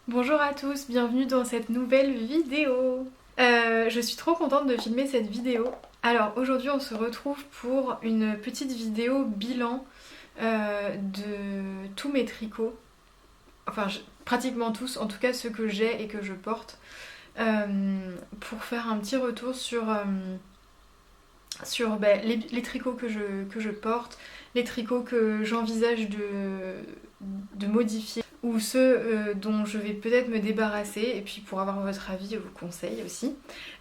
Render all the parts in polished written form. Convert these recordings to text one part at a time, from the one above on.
Bonjour à tous, bienvenue dans cette nouvelle vidéo. Je suis trop contente de filmer cette vidéo. Alors aujourd'hui on se retrouve pour une petite vidéo bilan de tous mes tricots. Enfin pratiquement tous, en tout cas ceux que j'ai et que je porte. Pour faire un petit retour sur les tricots que je porte, les tricots que j'envisage de modifier ou ceux dont je vais peut-être me débarrasser, et puis pour avoir votre avis je vous conseille aussi.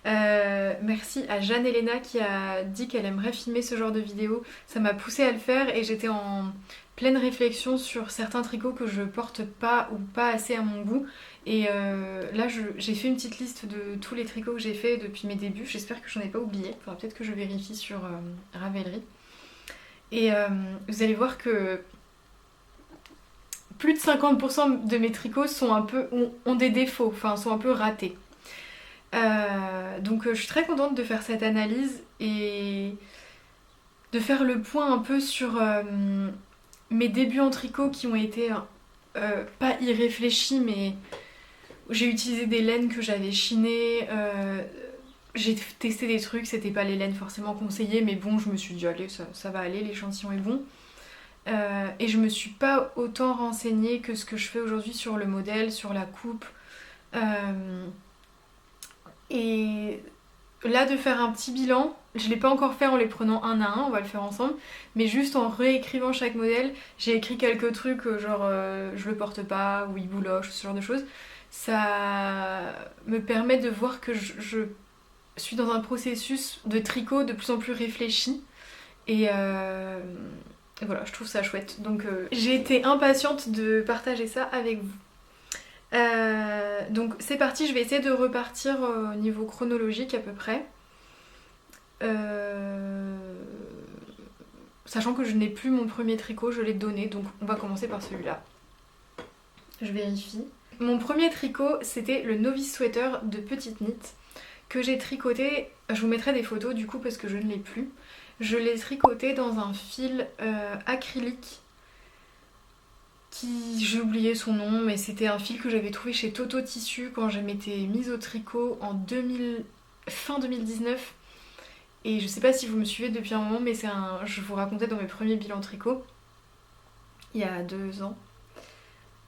Merci à Jeanne-Elena qui a dit qu'elle aimerait filmer ce genre de vidéo, ça m'a poussée à le faire et j'étais en pleine réflexion sur certains tricots que je porte pas ou pas assez à mon goût. Et là, j'ai fait une petite liste de tous les tricots que j'ai fait depuis mes débuts. J'espère que j'en ai pas oublié. Faudra peut-être que je vérifie sur Ravelry. Et vous allez voir que plus de 50% de mes tricots ont des défauts, enfin sont un peu ratés. Donc je suis très contente de faire cette analyse et de faire le point un peu sur mes débuts en tricot qui ont été pas irréfléchis, mais j'ai utilisé des laines que j'avais chinées, j'ai testé des trucs, c'était pas les laines forcément conseillées, mais bon, je me suis dit, allez, ça va aller, l'échantillon est bon. Et je me suis pas autant renseignée que ce que je fais aujourd'hui sur le modèle, sur la coupe. Et là, de faire un petit bilan, je l'ai pas encore fait en les prenant un à un, on va le faire ensemble, mais juste en réécrivant chaque modèle, j'ai écrit quelques trucs, genre je le porte pas, ou il bouloche, ce genre de choses. Ça me permet de voir que je suis dans un processus de tricot de plus en plus réfléchi. Et voilà, je trouve ça chouette. Donc j'ai été impatiente de partager ça avec vous. Donc c'est parti, je vais essayer de repartir au niveau chronologique à peu près. Sachant que je n'ai plus mon premier tricot, je l'ai donné, donc on va commencer par celui-là. Je vérifie. Mon premier tricot, c'était le Novice Sweater de Petite Knit que j'ai tricoté. Je vous mettrai des photos du coup parce que je ne l'ai plus. Je l'ai tricoté dans un fil acrylique qui, j'ai oublié son nom, mais c'était un fil que j'avais trouvé chez Toto Tissu quand je m'étais mise au tricot en fin 2019. Et je sais pas si vous me suivez depuis un moment, mais je vous racontais dans mes premiers bilans tricot, il y a 2 ans.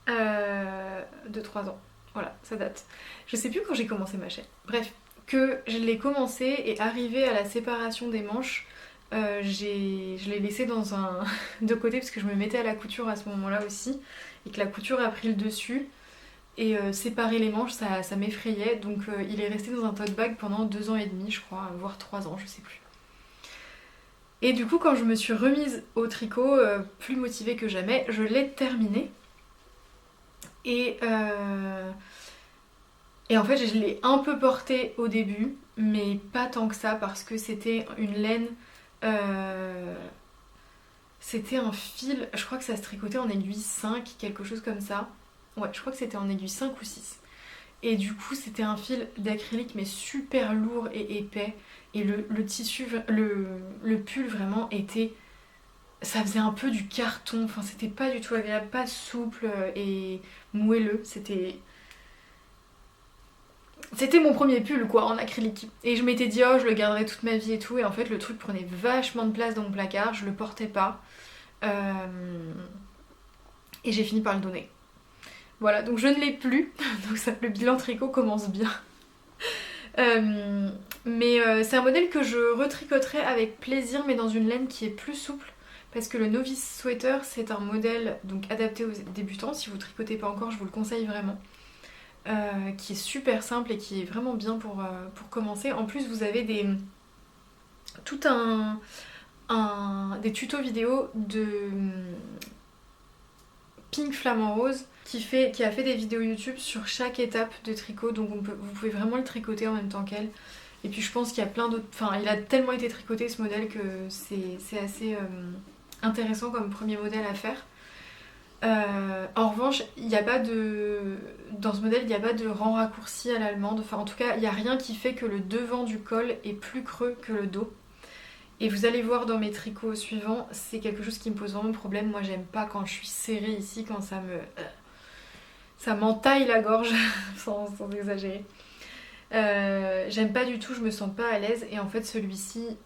2-3 ans. Voilà, ça date. Je sais plus quand j'ai commencé ma chaîne. Bref, que je l'ai commencé et arrivé à la séparation des manches, je l'ai laissé de côté parce que je me mettais à la couture à ce moment-là aussi et que la couture a pris le dessus. Et séparer les manches, ça m'effrayait. Donc il est resté dans un tote bag pendant 2 ans et demi, je crois, voire 3 ans, je sais plus. Et du coup, quand je me suis remise au tricot, plus motivée que jamais, je l'ai terminé. Et en fait, je l'ai un peu porté au début, mais pas tant que ça, parce que c'était une laine. C'était un fil, je crois que ça se tricotait en aiguille 5, quelque chose comme ça. Ouais, je crois que c'était en aiguille 5 ou 6. Et du coup, c'était un fil d'acrylique, mais super lourd et épais. Et le tissu, le pull vraiment était. Ça faisait un peu du carton, enfin, c'était pas du tout agréable, pas souple et moelleux. C'était mon premier pull quoi en acrylique. Et je m'étais dit oh je le garderai toute ma vie et tout. Et en fait le truc prenait vachement de place dans mon placard, je le portais pas. Et j'ai fini par le donner. Voilà, donc je ne l'ai plus. Donc ça, le bilan tricot commence bien. Mais c'est un modèle que je retricoterai avec plaisir mais dans une laine qui est plus souple. Parce que le Novice Sweater c'est un modèle donc adapté aux débutants. Si vous tricotez pas encore je vous le conseille vraiment. Qui est super simple et qui est vraiment bien pour commencer. En plus, vous avez des tutos vidéo de Pink Flamant Rose qui a fait des vidéos YouTube sur chaque étape de tricot. Donc vous pouvez vraiment le tricoter en même temps qu'elle. Et puis je pense qu'il y a plein d'autres... Enfin, il a tellement été tricoté ce modèle que c'est assez intéressant comme premier modèle à faire. En revanche, il n'y a pas de... Dans ce modèle, il n'y a pas de rang raccourci à l'allemande. Enfin, en tout cas, il n'y a rien qui fait que le devant du col est plus creux que le dos. Et vous allez voir dans mes tricots suivants, c'est quelque chose qui me pose vraiment problème. Moi, j'aime pas quand je suis serrée ici, quand ça me... ça m'entaille la gorge, sans exagérer. J'aime pas du tout, je me sens pas à l'aise. Et en fait celui-ci,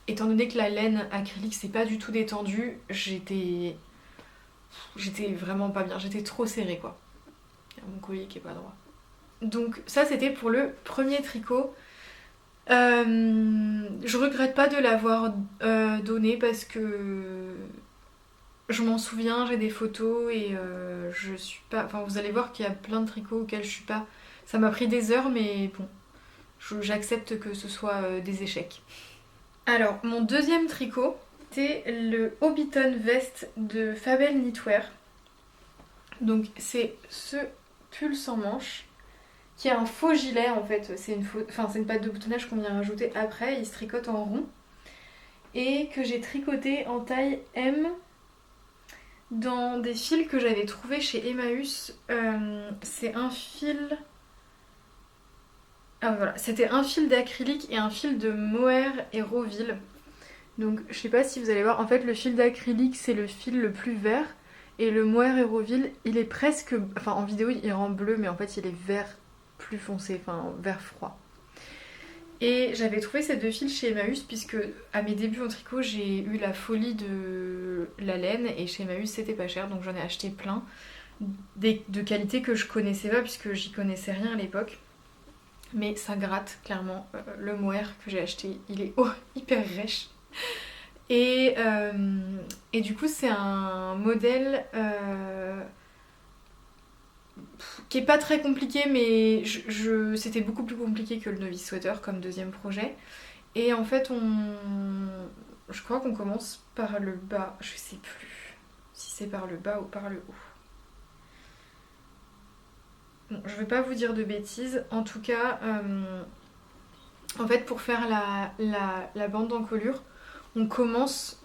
étant donné que la laine acrylique c'est pas du tout détendu, j'étais vraiment pas bien, j'étais trop serrée quoi. Il y a mon collier qui est pas droit. Donc ça c'était pour le premier tricot. Je regrette pas de l'avoir donné parce que je m'en souviens, j'ai des photos et je suis pas... Enfin vous allez voir qu'il y a plein de tricots auxquels je suis pas... Ça m'a pris des heures mais bon, j'accepte que ce soit des échecs. Alors mon deuxième tricot, c'est le Hobbiton Vest de Fabel Knitwear. Donc c'est ce pull sans manches qui a un faux gilet en fait, c'est une patte de boutonnage qu'on vient rajouter après, il se tricote en rond et que j'ai tricoté en taille M dans des fils que j'avais trouvé chez Emmaüs. C'est un fil... Ah voilà, c'était un fil d'acrylique et un fil de mohair et Roville. Donc je sais pas si vous allez voir, en fait le fil d'acrylique c'est le fil le plus vert et le mohair et Roville il est presque... Enfin en vidéo il rend bleu mais en fait il est vert plus foncé, enfin vert froid. Et j'avais trouvé ces deux fils chez Emmaüs puisque à mes débuts en tricot j'ai eu la folie de la laine et chez Emmaüs c'était pas cher donc j'en ai acheté plein de qualité que je connaissais pas puisque j'y connaissais rien à l'époque. Mais ça gratte clairement, le mohair que j'ai acheté il est hyper rêche. Et du coup c'est un modèle qui est pas très compliqué mais c'était beaucoup plus compliqué que le novice sweater comme deuxième projet. Et en fait je crois qu'on commence par le bas, je sais plus si c'est par le bas ou par le haut. Bon, je vais pas vous dire de bêtises, en tout cas en fait pour faire la bande d'encolure on commence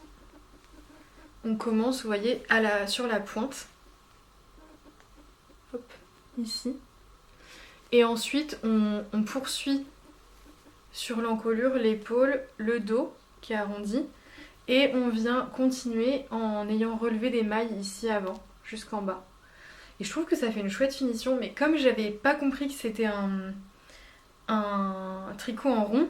vous voyez sur la pointe. Hop, ici. Et ensuite, on poursuit sur l'encolure l'épaule, le dos qui est arrondi. Et on vient continuer en ayant relevé des mailles ici avant, jusqu'en bas. Et je trouve que ça fait une chouette finition. Mais comme j'avais pas compris que c'était un tricot en rond,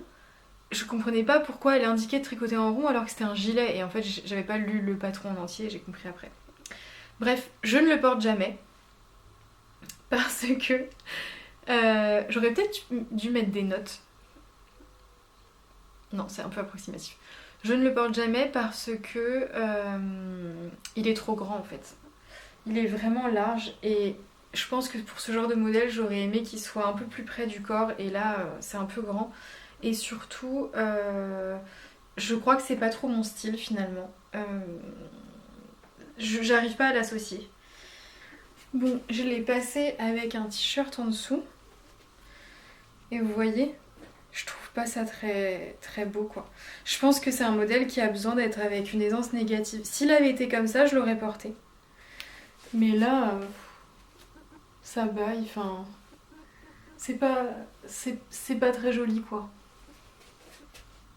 je comprenais pas pourquoi elle indiquait de tricoter en rond alors que c'était un gilet. Et en fait, j'avais pas lu le patron en entier, j'ai compris après. Bref, je ne le porte jamais. Parce que j'aurais peut-être dû mettre des notes. Non, c'est un peu approximatif. Je ne le porte jamais parce que il est trop grand en fait. Il est vraiment large et je pense que pour ce genre de modèle, j'aurais aimé qu'il soit un peu plus près du corps et là, c'est un peu grand. Et surtout, je crois que c'est pas trop mon style finalement. J'arrive pas à l'associer. Bon, je l'ai passé avec un t-shirt en dessous. Et vous voyez, je trouve pas ça très, très beau quoi. Je pense que c'est un modèle qui a besoin d'être avec une aisance négative. S'il avait été comme ça, je l'aurais porté. Mais là, ça baille, enfin... C'est pas très joli quoi.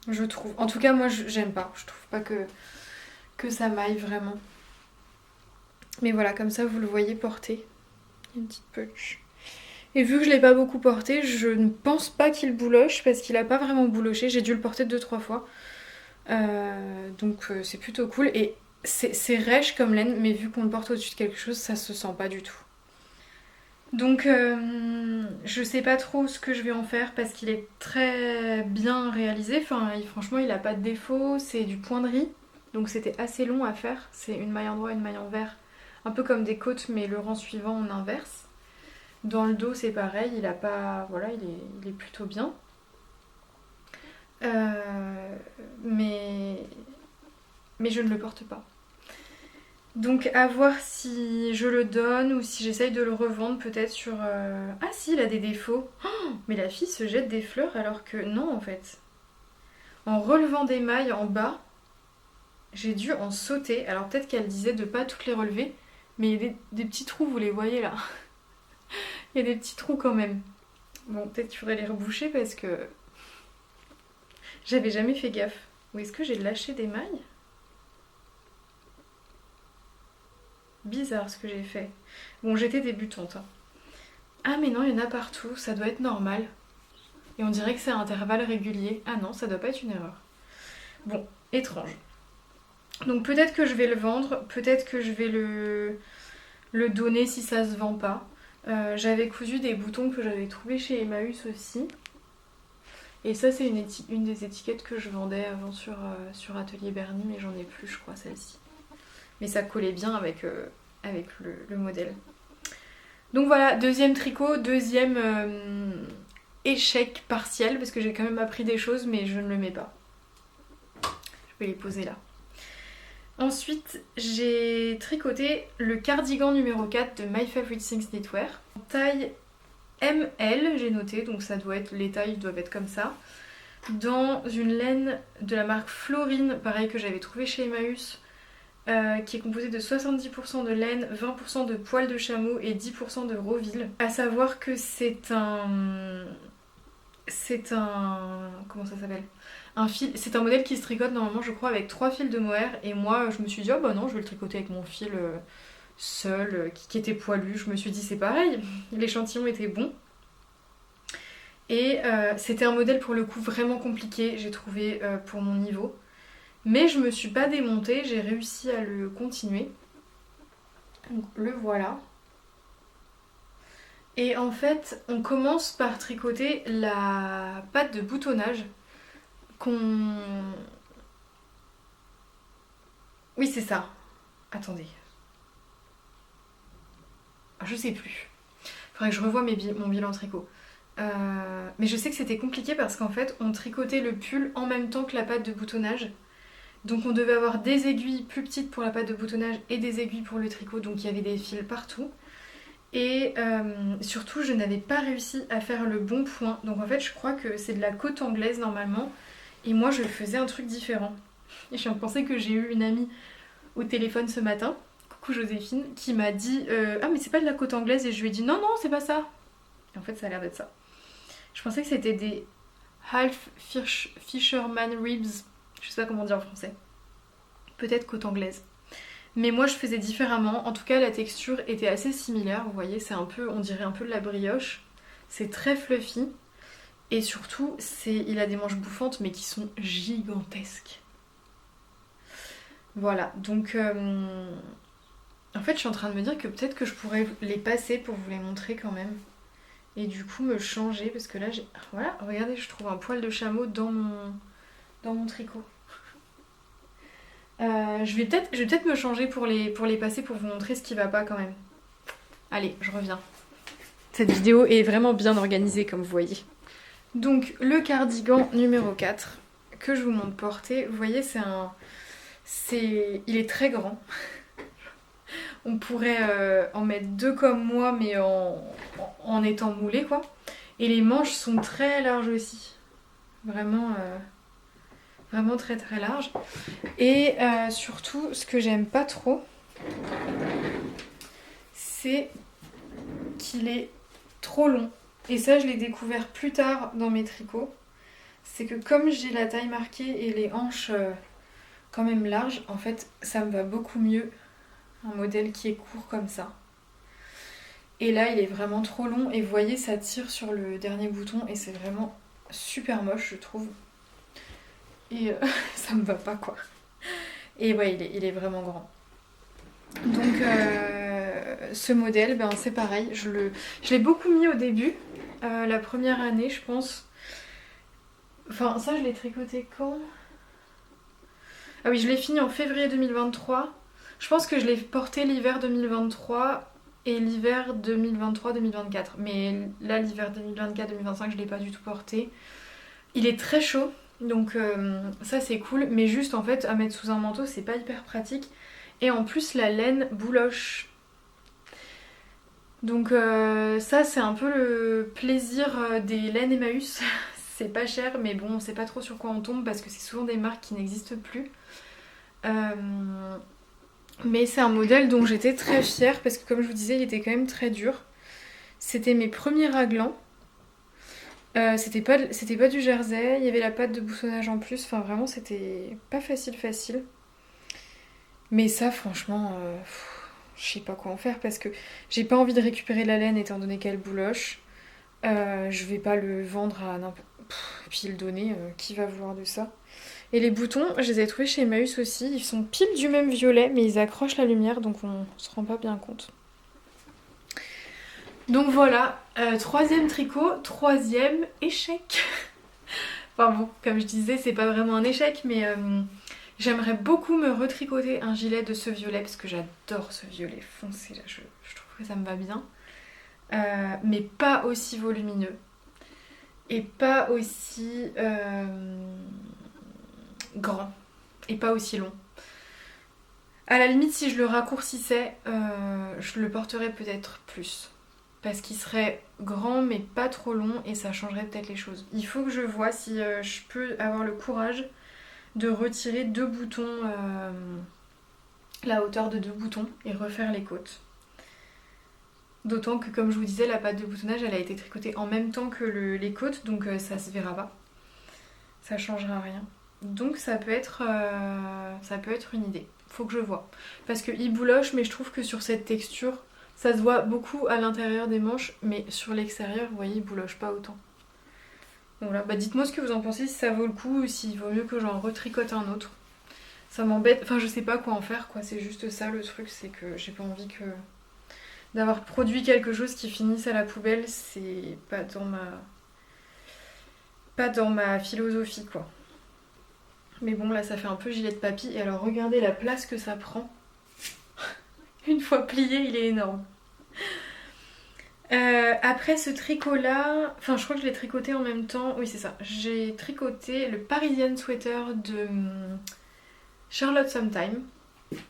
Je trouve. En tout cas, moi, j'aime pas. Je trouve pas que ça m'aille vraiment. Mais voilà, comme ça, vous le voyez porter. Une petite punch. Et vu que je l'ai pas beaucoup porté, je ne pense pas qu'il bouloche parce qu'il a pas vraiment bouloché. J'ai dû le porter 2-3 fois. Donc c'est plutôt cool. Et c'est rêche comme laine, mais vu qu'on le porte au-dessus de quelque chose, ça se sent pas du tout. Donc je sais pas trop ce que je vais en faire parce qu'il est très bien réalisé. Enfin, franchement, il a pas de défaut. C'est du point de riz. Donc c'était assez long à faire. C'est une maille endroit, une maille envers. Un peu comme des côtes, mais le rang suivant on inverse. Dans le dos c'est pareil, il a pas. Voilà, il est plutôt bien. Mais je ne le porte pas. Donc à voir si je le donne ou si j'essaye de le revendre peut-être sur... Ah si, il a des défauts. Oh, mais la fille se jette des fleurs alors que non en fait. En relevant des mailles en bas, j'ai dû en sauter. Alors peut-être qu'elle disait de pas toutes les relever, mais il y a des petits trous, vous les voyez là. Il y a des petits trous quand même. Bon, peut-être qu'il faudrait les reboucher parce que j'avais jamais fait gaffe. Ou est-ce que j'ai lâché des mailles ? Bizarre ce que j'ai fait. Bon, j'étais débutante. Hein. Ah mais non, il y en a partout, ça doit être normal. Et on dirait que c'est à intervalles réguliers. Ah non, ça doit pas être une erreur. Bon, étrange. Donc peut-être que je vais le vendre, peut-être que je vais le donner si ça se vend pas. J'avais cousu des boutons que j'avais trouvés chez Emmaüs aussi. Et ça c'est une des étiquettes que je vendais avant sur Atelier Bernie, mais j'en ai plus je crois celle-ci. Mais ça collait bien avec le modèle. Donc voilà, deuxième tricot, deuxième échec partiel, parce que j'ai quand même appris des choses, mais je ne le mets pas. Je vais les poser là. Ensuite, j'ai tricoté le cardigan numéro 4 de My Favorite Things Knitwear. Taille ML, j'ai noté, donc ça doit être, les tailles doivent être comme ça. Dans une laine de la marque Florine, pareil que j'avais trouvé chez Emmaüs, qui est composée de 70% de laine, 20% de poils de chameau et 10% de roville. À savoir que c'est un... Comment ça s'appelle ? Un fil, c'est un modèle qui se tricote normalement je crois avec 3 fils de mohair, et moi je me suis dit oh bah non je vais le tricoter avec mon fil seul qui était poilu. Je me suis dit c'est pareil, l'échantillon était bon. Et c'était un modèle pour le coup vraiment compliqué, j'ai trouvé pour mon niveau. Mais je me suis pas démontée, j'ai réussi à le continuer. Donc le voilà. Et en fait, on commence par tricoter la patte de boutonnage qu'on... Oui, c'est ça. Attendez. Ah, je sais plus. Faudrait que je revoie mon bilan tricot. Mais je sais que c'était compliqué parce qu'en fait, on tricotait le pull en même temps que la patte de boutonnage. Donc on devait avoir des aiguilles plus petites pour la patte de boutonnage et des aiguilles pour le tricot. Donc il y avait des fils partout. Et surtout, je n'avais pas réussi à faire le bon point. Donc en fait, je crois que c'est de la cotte anglaise normalement. Et moi, je faisais un truc différent. Et je viens de penser que j'ai eu une amie au téléphone ce matin, coucou Joséphine, qui m'a dit ah mais c'est pas de la cotte anglaise. Et je lui ai dit non, non, c'est pas ça. Et en fait, ça a l'air d'être ça. Je pensais que c'était des Half Fisherman Ribs. Je sais pas comment dire en français. Peut-être cotte anglaise. Mais moi je faisais différemment, en tout cas la texture était assez similaire, vous voyez, c'est un peu, on dirait un peu de la brioche. C'est très fluffy et surtout il a des manches bouffantes mais qui sont gigantesques. Voilà, donc en fait je suis en train de me dire que peut-être que je pourrais les passer pour vous les montrer quand même. Et du coup me changer parce que là j'ai... Voilà, regardez, je trouve un poil de chameau dans mon tricot. Je vais peut-être me changer pour les passer pour vous montrer ce qui va pas quand même. Allez, je reviens. Cette vidéo est vraiment bien organisée comme vous voyez. Donc le cardigan numéro 4 que je vous montre porter, vous voyez il est très grand. On pourrait en mettre 2 comme moi mais en étant moulé quoi. Et les manches sont très larges aussi. Vraiment très très large. Et surtout, ce que j'aime pas trop, c'est qu'il est trop long. Et ça, je l'ai découvert plus tard dans mes tricots. C'est que comme j'ai la taille marquée et les hanches quand même larges, en fait, ça me va beaucoup mieux un modèle qui est court comme ça. Et là, il est vraiment trop long. Et vous voyez, ça tire sur le dernier bouton et c'est vraiment super moche, je trouve. Et ça me va pas quoi. Et ouais, il est vraiment grand. Donc ce modèle, ben, c'est pareil. Je l'ai beaucoup mis au début. La première année, je pense. Enfin, ça, je l'ai tricoté quand ? Ah oui, je l'ai fini en février 2023. Je pense que je l'ai porté l'hiver 2023 et l'hiver 2023-2024. Mais là, l'hiver 2024-2025, je l'ai pas du tout porté. Il est très chaud. Donc ça c'est cool, mais juste en fait à mettre sous un manteau c'est pas hyper pratique. Et en plus la laine bouloche. Donc ça c'est un peu le plaisir des laines Emmaüs. C'est pas cher mais bon on sait pas trop sur quoi on tombe parce que c'est souvent des marques qui n'existent plus. Mais c'est un modèle dont j'étais très fière parce que comme je vous disais il était quand même très dur. C'était mes premiers raglans. C'était pas du jersey, il y avait la patte de boussonnage en plus, enfin vraiment c'était pas facile. Mais ça franchement, je sais pas quoi en faire parce que j'ai pas envie de récupérer la laine étant donné qu'elle bouloche. Je vais pas le vendre à n'importe... Puis le donner, qui va vouloir de ça? Et les boutons, je les ai trouvés chez Emmaüs aussi. Ils sont pile du même violet, mais ils accrochent la lumière, donc on se rend pas bien compte. Donc voilà, troisième tricot, troisième échec. Enfin bon, comme je disais, c'est pas vraiment un échec, mais j'aimerais beaucoup me retricoter un gilet de ce violet, parce que j'adore ce violet foncé, là, je trouve que ça me va bien. Mais pas aussi volumineux. Et pas aussi grand. Et pas aussi long. À la limite, si je le raccourcissais, je le porterais peut-être plus. Parce qu'il serait grand mais pas trop long et ça changerait peut-être les choses. Il faut que je vois si je peux avoir le courage de retirer 2 boutons, la hauteur de 2 boutons et refaire les côtes. D'autant que comme je vous disais, la patte de boutonnage elle a été tricotée en même temps que les côtes, donc ça se verra pas. Ça changera rien. Donc ça peut être une idée. Faut que je vois. Parce qu'il bouloche, mais je trouve que sur cette texture, ça se voit beaucoup à l'intérieur des manches, mais sur l'extérieur, vous voyez, il bouloche pas autant. Donc voilà, bah dites-moi ce que vous en pensez, si ça vaut le coup ou s'il vaut mieux que j'en retricote un autre. Ça m'embête, enfin je sais pas quoi en faire quoi, c'est juste ça le truc, c'est que j'ai pas envie d'avoir produit quelque chose qui finisse à la poubelle, c'est pas dans ma philosophie quoi. Mais bon là ça fait un peu gilet de papy et alors regardez la place que ça prend. Une fois plié il est énorme. Après ce tricot là, enfin je crois que je l'ai tricoté en même temps, oui c'est ça, j'ai tricoté le Parisian Sweater de Charlotte Sometime. Je vais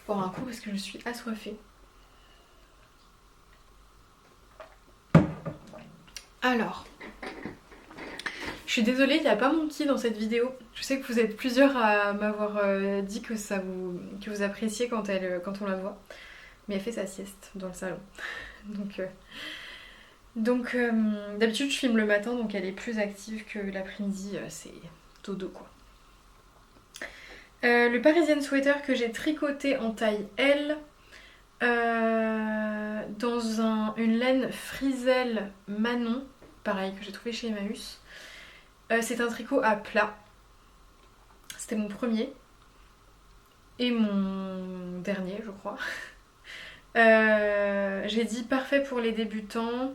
boire un coup parce que je suis assoiffée. Alors, je suis désolée, il n'y a pas mon petit dans cette vidéo. Je sais que vous êtes plusieurs à m'avoir dit que vous appréciez quand on la voit. Mais elle fait sa sieste dans le salon. Donc d'habitude je filme le matin, donc elle est plus active que l'après-midi, c'est dodo quoi. Le Parisian Sweater que j'ai tricoté en taille L, dans une laine Frisel Manon, pareil que j'ai trouvé chez Emmaüs. C'est un tricot à plat. C'était mon premier. Et mon dernier, je crois. J'ai dit parfait pour les débutants.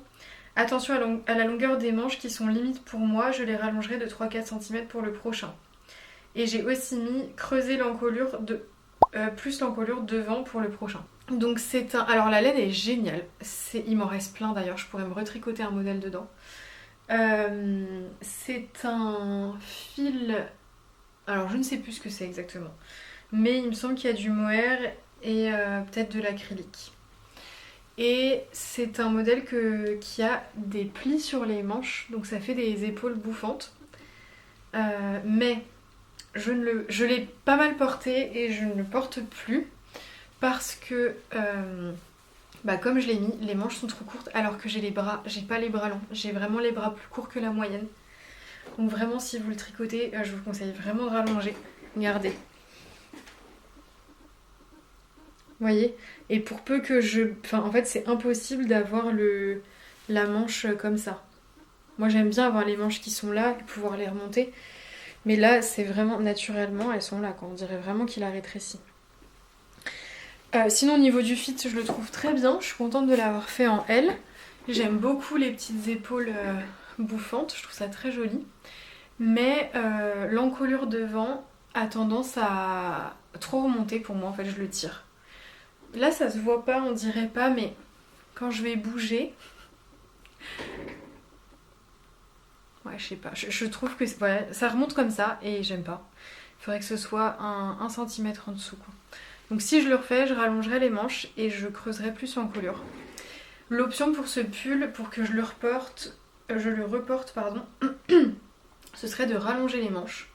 Attention à la longueur des manches qui sont limites pour moi. Je les rallongerai de 3-4 cm pour le prochain. Et j'ai aussi mis creuser l'encolure plus l'encolure devant pour le prochain. Donc c'est un... Alors la laine est géniale. Il m'en reste plein d'ailleurs. Je pourrais me retricoter un modèle dedans. C'est un fil... Alors je ne sais plus ce que c'est exactement. Mais il me semble qu'il y a du mohair et peut-être de l'acrylique. Et c'est un modèle qui a des plis sur les manches. Donc ça fait des épaules bouffantes. Mais je l'ai pas mal porté et je ne le porte plus. Parce que... comme je l'ai mis, les manches sont trop courtes alors que j'ai pas les bras longs. J'ai vraiment les bras plus courts que la moyenne. Donc vraiment si vous le tricotez, je vous conseille vraiment de rallonger. Regardez. Vous voyez? Et pour peu que en fait c'est impossible d'avoir la manche comme ça. Moi j'aime bien avoir les manches qui sont là et pouvoir les remonter. Mais là c'est vraiment naturellement, elles sont là quoi. On dirait vraiment qu'il a rétréci. Sinon au niveau du fit je le trouve très bien, je suis contente de l'avoir fait en L. J'aime beaucoup les petites épaules bouffantes, je trouve ça très joli. Mais l'encolure devant a tendance à trop remonter pour moi, en fait je le tire. Là ça se voit pas, on dirait pas, mais quand je vais bouger... Ouais je sais pas, je trouve que voilà, ça remonte comme ça et j'aime pas. Il faudrait que ce soit un centimètre en dessous quoi. Donc si je le refais, je rallongerai les manches et je creuserai plus l'encolure. L'option pour ce pull, pour que je le reporte, ce serait de rallonger les manches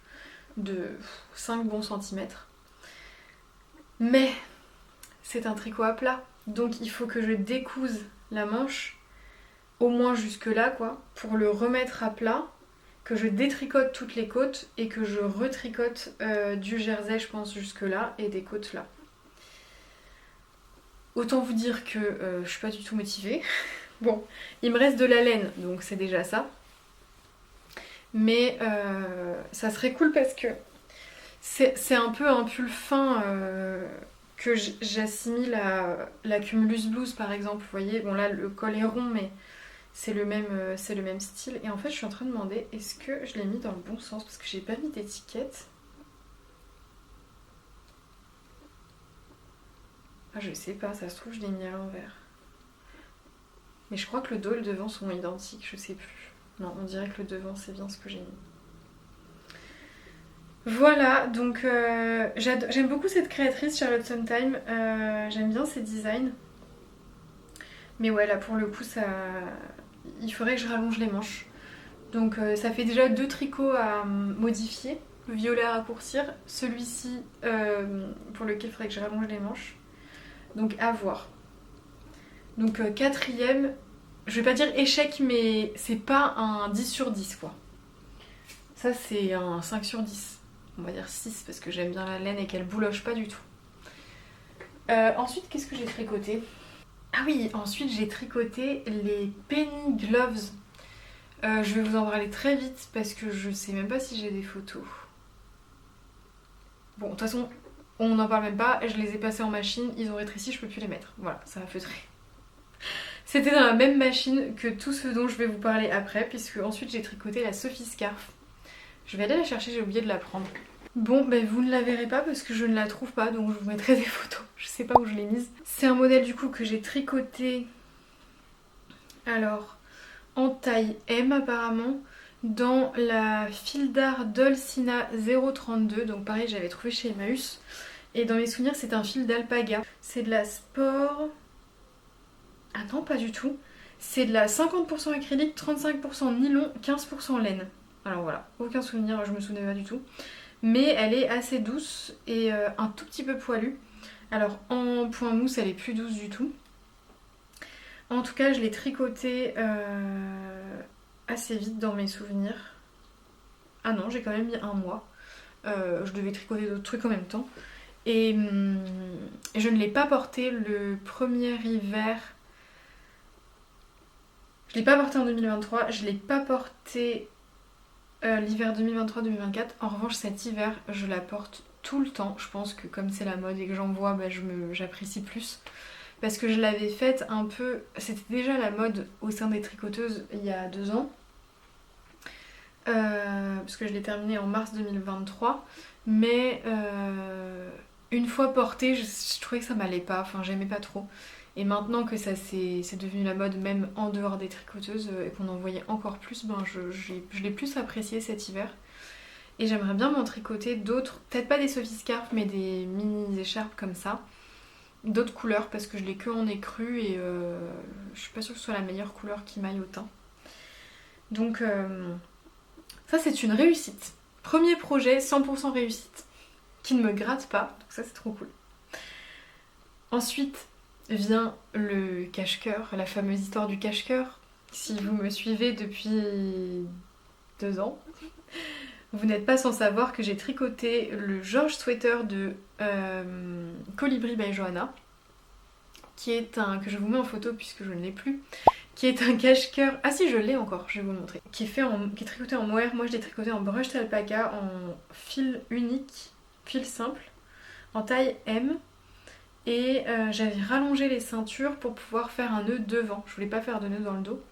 de 5 bons centimètres. Mais c'est un tricot à plat, donc il faut que je découse la manche au moins jusque là quoi, pour le remettre à plat, que je détricote toutes les côtes et que je retricote du jersey je pense jusque là et des côtes là. Autant vous dire que je suis pas du tout motivée. Bon, il me reste de la laine, donc c'est déjà ça. Mais ça serait cool parce que c'est un peu un pull fin que j'assimile à la Cumulus Blues par exemple. Vous voyez, bon là le col est rond mais c'est le même style. Et en fait je suis en train de demander est-ce que je l'ai mis dans le bon sens parce que j'ai pas mis d'étiquette. Ah je sais pas, ça se trouve je l'ai mis à l'envers. Mais je crois que le dos et le devant sont identiques, je sais plus. Non, on dirait que le devant c'est bien ce que j'ai mis. Voilà, donc j'aime beaucoup cette créatrice Charlotte Sondheim, j'aime bien ses designs. Mais ouais, là pour le coup, il faudrait que je rallonge les manches. Donc ça fait déjà 2 tricots à modifier, le violet à raccourcir, celui-ci pour lequel il faudrait que je rallonge les manches. Donc à voir. Donc quatrième, je vais pas dire échec, mais c'est pas un 10 sur 10 quoi. Ça c'est un 5 sur 10. On va dire 6 parce que j'aime bien la laine et qu'elle bouloche pas du tout. Ensuite, qu'est-ce que j'ai tricoté? Ah oui, ensuite j'ai tricoté les Penny Gloves. Je vais vous en parler très vite parce que je sais même pas si j'ai des photos. Bon, de toute façon, on n'en parle même pas. Je les ai passés en machine, ils ont rétréci, je peux plus les mettre. Voilà, ça va feutrer. C'était dans la même machine que tout ce dont je vais vous parler après, puisque ensuite j'ai tricoté la Sophie Scarf. Je vais aller la chercher, j'ai oublié de la prendre. Bon, ben vous ne la verrez pas parce que je ne la trouve pas, donc je vous mettrai des photos. Je sais pas où je l'ai mise. C'est un modèle du coup que j'ai tricoté, alors, en taille M apparemment, dans la file d'art Dolcina 032. Donc pareil, j'avais trouvé chez Emmaüs. Et dans mes souvenirs, c'est un fil d'alpaga. C'est de la sport... Ah non, pas du tout. C'est de la 50% acrylique, 35% nylon, 15% laine. Alors voilà, aucun souvenir, je me souvenais pas du tout. Mais elle est assez douce et un tout petit peu poilue. Alors en point mousse, elle est plus douce du tout. En tout cas, je l'ai tricotée assez vite dans mes souvenirs. Ah non, j'ai quand même mis un mois. Je devais tricoter d'autres trucs en même temps. Et je ne l'ai pas portée le premier hiver. Je ne l'ai pas portée en 2023. Je ne l'ai pas portée l'hiver 2023-2024. En revanche, cet hiver, je la porte tout le temps. Je pense que comme c'est la mode et que j'en vois, bah, j'apprécie plus. Parce que je l'avais faite un peu... C'était déjà la mode au sein des tricoteuses il y a 2 ans. Parce que je l'ai terminée en mars 2023. Mais une fois portée, je trouvais que ça m'allait pas. Enfin, j'aimais pas trop. Et maintenant que c'est devenu la mode même en dehors des tricoteuses et qu'on en voyait encore plus, ben je l'ai plus apprécié cet hiver. Et j'aimerais bien m'en tricoter d'autres, peut-être pas des Sophie Scarf, mais des mini écharpes comme ça. D'autres couleurs parce que je l'ai que en écru et je suis pas sûre que ce soit la meilleure couleur qui m'aille au teint. Donc ça c'est une réussite. Premier projet 100% réussite. Qui ne me gratte pas, donc ça c'est trop cool. Ensuite vient le cache-cœur, la fameuse histoire du cache-cœur. Si vous me suivez depuis 2 ans, vous n'êtes pas sans savoir que j'ai tricoté le George Sweater de Colibri by Johanna, qui est que je vous mets en photo puisque je ne l'ai plus, qui est un cache-cœur. Ah si, je l'ai encore, je vais vous le montrer. Qui est tricoté en mohair. Moi je l'ai tricoté en brushed alpaca, en fil unique, fil simple, en taille M. Et j'avais rallongé les ceintures pour pouvoir faire un nœud devant. Je voulais pas faire de nœud dans le dos.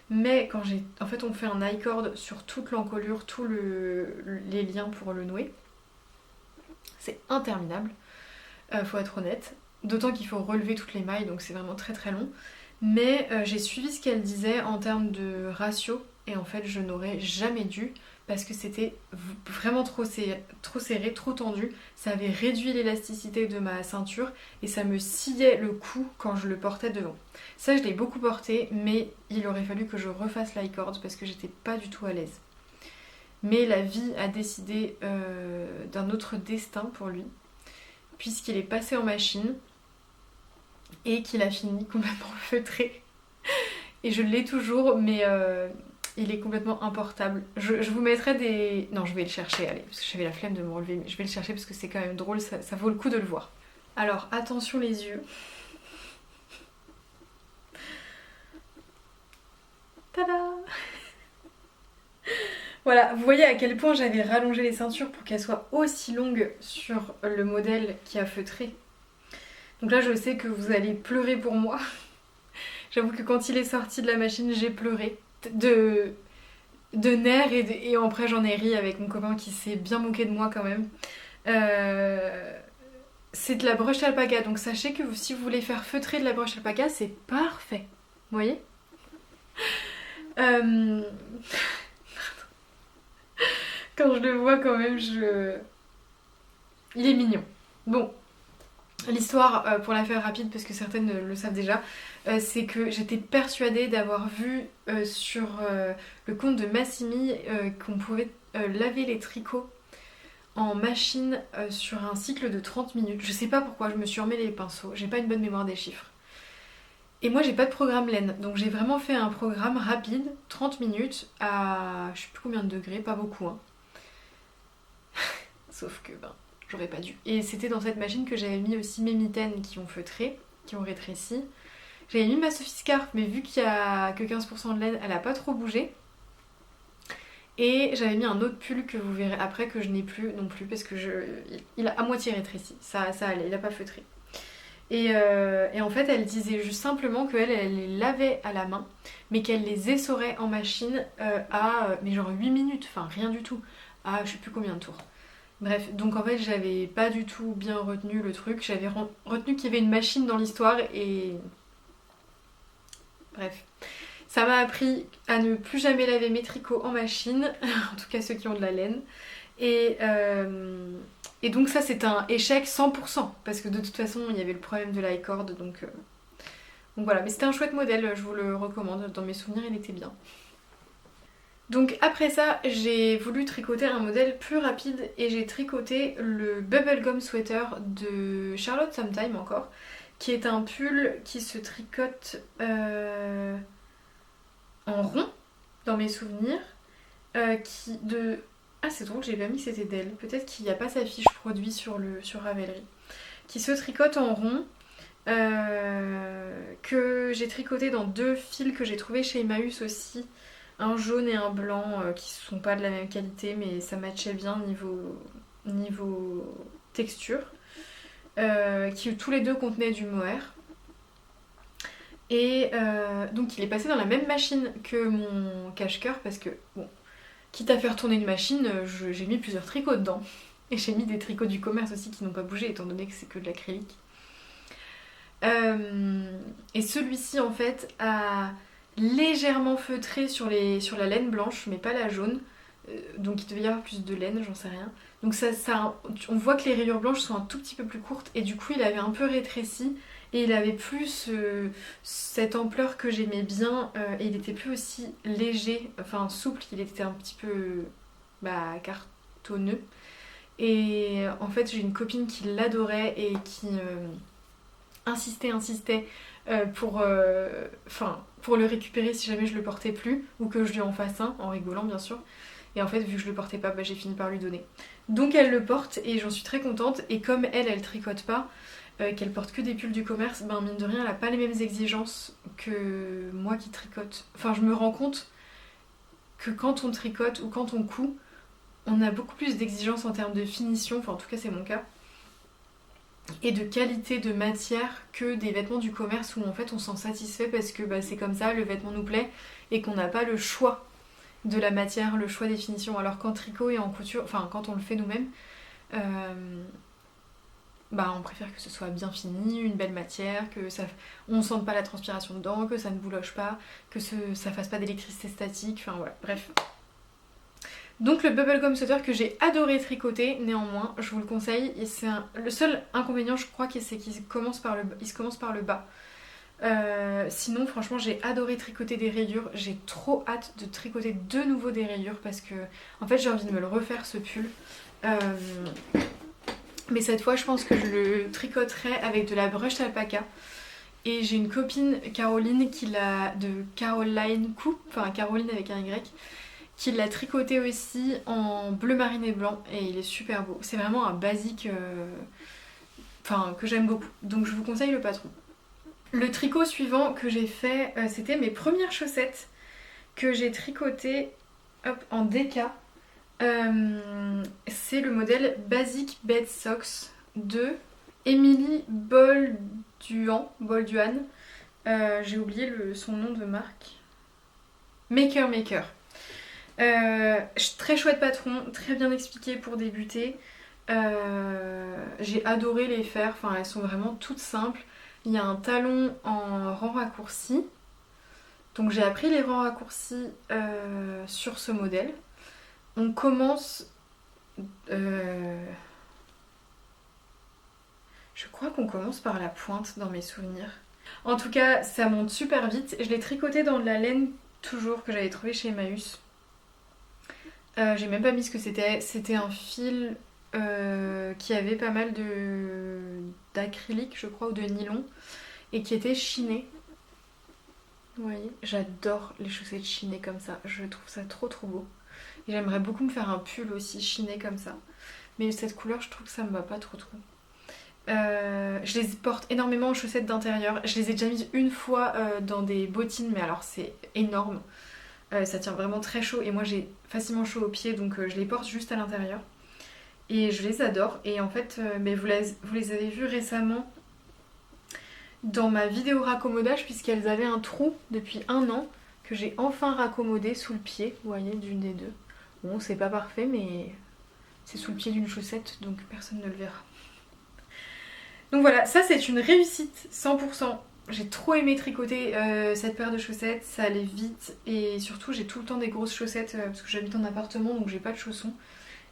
Mais quand en fait on fait un I-cord sur toute l'encolure, tous les liens pour le nouer. C'est interminable, faut être honnête. D'autant qu'il faut relever toutes les mailles, donc c'est vraiment très très long. Mais j'ai suivi ce qu'elle disait en termes de ratio. Et en fait je n'aurais jamais dû parce que c'était vraiment trop serré, trop tendu. Ça avait réduit l'élasticité de ma ceinture et ça me sciait le cou quand je le portais devant. Ça je l'ai beaucoup porté, mais il aurait fallu que je refasse l'i-cord parce que j'étais pas du tout à l'aise. Mais la vie a décidé d'un autre destin pour lui, puisqu'il est passé en machine et qu'il a fini complètement feutré. Et je l'ai toujours, mais il est complètement importable. Je vous mettrai des... Non, je vais le chercher, allez, parce que j'avais la flemme de me relever, mais je vais le chercher parce que c'est quand même drôle, ça vaut le coup de le voir. Alors, attention les yeux. Tada! Voilà, vous voyez à quel point j'avais rallongé les ceintures pour qu'elles soient aussi longues sur le modèle qui a feutré. Donc là je sais que vous allez pleurer pour moi. J'avoue que quand il est sorti de la machine, j'ai pleuré de nerfs et après j'en ai ri avec mon copain qui s'est bien moqué de moi quand même. C'est de la broche alpaca, donc sachez que si vous voulez faire feutrer de la broche alpaca, c'est parfait. Vous voyez? Quand je le vois quand même, il est mignon. Bon, l'histoire, pour la faire rapide, parce que certaines le savent déjà, c'est que j'étais persuadée d'avoir vu sur le compte de Massimi qu'on pouvait laver les tricots en machine sur un cycle de 30 minutes. Je sais pas pourquoi, je me suis emmêlé les pinceaux, j'ai pas une bonne mémoire des chiffres. Et moi j'ai pas de programme laine, donc j'ai vraiment fait un programme rapide, 30 minutes, à je sais plus combien de degrés, pas beaucoup hein. Sauf que j'aurais pas dû. Et c'était dans cette machine que j'avais mis aussi mes mitaines qui ont feutré, qui ont rétréci. J'avais mis ma Sophie Scarf, mais vu qu'il y a que 15% de laine, elle a pas trop bougé. Et j'avais mis un autre pull que vous verrez après que je n'ai plus non plus parce que il a à moitié rétréci, ça allait, il a pas feutré. Et en fait elle disait juste simplement qu'elle les lavait à la main mais qu'elle les essorait en machine mais genre 8 minutes, enfin rien du tout, à je sais plus combien de tours. Bref, donc en fait j'avais pas du tout bien retenu le truc, j'avais retenu qu'il y avait une machine dans l'histoire et... Bref. Ça m'a appris à ne plus jamais laver mes tricots en machine, en tout cas ceux qui ont de la laine. Et donc ça c'est un échec 100%, parce que de toute façon il y avait le problème de la cord, donc voilà. Mais c'était un chouette modèle, je vous le recommande, dans mes souvenirs il était bien. Donc après ça j'ai voulu tricoter un modèle plus rapide et j'ai tricoté le Bubblegum Sweater de Charlotte Sometime encore, qui est un pull qui se tricote... en rond dans mes souvenirs ah c'est drôle, j'ai pas mis que c'était d'elle, peut-être qu'il n'y a pas sa fiche produit sur Ravelry, qui se tricote en rond, que j'ai tricoté dans 2 fils que j'ai trouvé chez Emmaüs aussi, un jaune et un blanc qui sont pas de la même qualité mais ça matchait bien niveau texture, qui tous les deux contenaient du mohair. Et donc il est passé dans la même machine que mon cache-cœur parce que, bon, quitte à faire tourner une machine, j'ai mis plusieurs tricots dedans. Et j'ai mis des tricots du commerce aussi qui n'ont pas bougé étant donné que c'est que de l'acrylique. Et celui-ci en fait a légèrement feutré sur la laine blanche mais pas la jaune. Donc il devait y avoir plus de laine, j'en sais rien. Donc on voit que les rayures blanches sont un tout petit peu plus courtes et du coup il avait un peu rétréci. Et il avait plus cette ampleur que j'aimais bien et il était plus aussi léger, enfin souple, il était un petit peu cartonneux. Et en fait j'ai une copine qui l'adorait et qui insistait pour le récupérer si jamais je le portais plus ou que je lui en fasse un, en rigolant bien sûr. Et en fait vu que je le portais pas, j'ai fini par lui donner. Donc elle le porte et j'en suis très contente et comme elle tricote pas, qu'elle porte que des pulls du commerce, mine de rien elle a pas les mêmes exigences que moi qui tricote. Enfin je me rends compte que quand on tricote ou quand on coud, on a beaucoup plus d'exigences en termes de finition, enfin en tout cas c'est mon cas, et de qualité de matière que des vêtements du commerce où en fait on s'en satisfait parce que c'est comme ça, le vêtement nous plaît et qu'on n'a pas le choix de la matière, le choix des finitions. Alors qu'en tricot et en couture, enfin quand on le fait nous-mêmes, on préfère que ce soit bien fini, une belle matière, que on ne sente pas la transpiration dedans, que ça ne bouloche pas, que ça fasse pas d'électricité statique, enfin voilà, bref. Donc le Bubblegum Sweater que j'ai adoré tricoter, néanmoins, je vous le conseille, et le seul inconvénient je crois c'est qu'il se commence par le bas. Sinon franchement j'ai adoré tricoter des rayures, j'ai trop hâte de tricoter de nouveau des rayures parce que en fait j'ai envie de me le refaire ce pull. Mais cette fois je pense que je le tricoterai avec de la brush alpaca. Et j'ai une copine Caroline de Caroline Coup, enfin Caroline avec un Y, qui l'a tricoté aussi en bleu marine et blanc et il est super beau. C'est vraiment un basique que j'aime beaucoup. Donc je vous conseille le patron. Le tricot suivant que j'ai fait, c'était mes premières chaussettes que j'ai tricoté hop, en DK. C'est le modèle Basic Bed Socks de Emily Bolduan. J'ai oublié son nom de marque. Maker Maker. Très chouette patron, très bien expliqué pour débuter. J'ai adoré les faire, enfin elles sont vraiment toutes simples. Il y a un talon en rang raccourci. Donc j'ai appris les rangs raccourcis sur ce modèle. On commence... Je crois qu'on commence par la pointe dans mes souvenirs. En tout cas, ça monte super vite. Je l'ai tricoté dans de la laine toujours que j'avais trouvé chez Emmaüs. J'ai même pas mis ce que c'était. C'était un fil qui avait pas mal d'acrylique, je crois, ou de nylon, et qui était chiné. Vous voyez, j'adore les chaussettes chinées comme ça. Je trouve ça trop trop beau. Et j'aimerais beaucoup me faire un pull aussi chiné comme ça. Mais cette couleur, je trouve que ça me va pas trop trop. Je les porte énormément en chaussettes d'intérieur. Je les ai déjà mises une fois dans des bottines, mais alors c'est énorme. Ça tient vraiment très chaud et moi j'ai facilement chaud aux pieds, donc je les porte juste à l'intérieur. Et je les adore. Et en fait, mais vous les avez vues récemment dans ma vidéo raccommodage, puisqu'elles avaient un trou depuis 1 an que j'ai enfin raccommodé sous le pied, vous voyez, d'une des deux. Bon, c'est pas parfait, mais c'est sous le pied d'une chaussette, donc personne ne le verra. Donc voilà, ça c'est une réussite 100%. J'ai trop aimé tricoter cette paire de chaussettes, ça allait vite et surtout j'ai tout le temps des grosses chaussettes parce que j'habite en appartement donc j'ai pas de chaussons.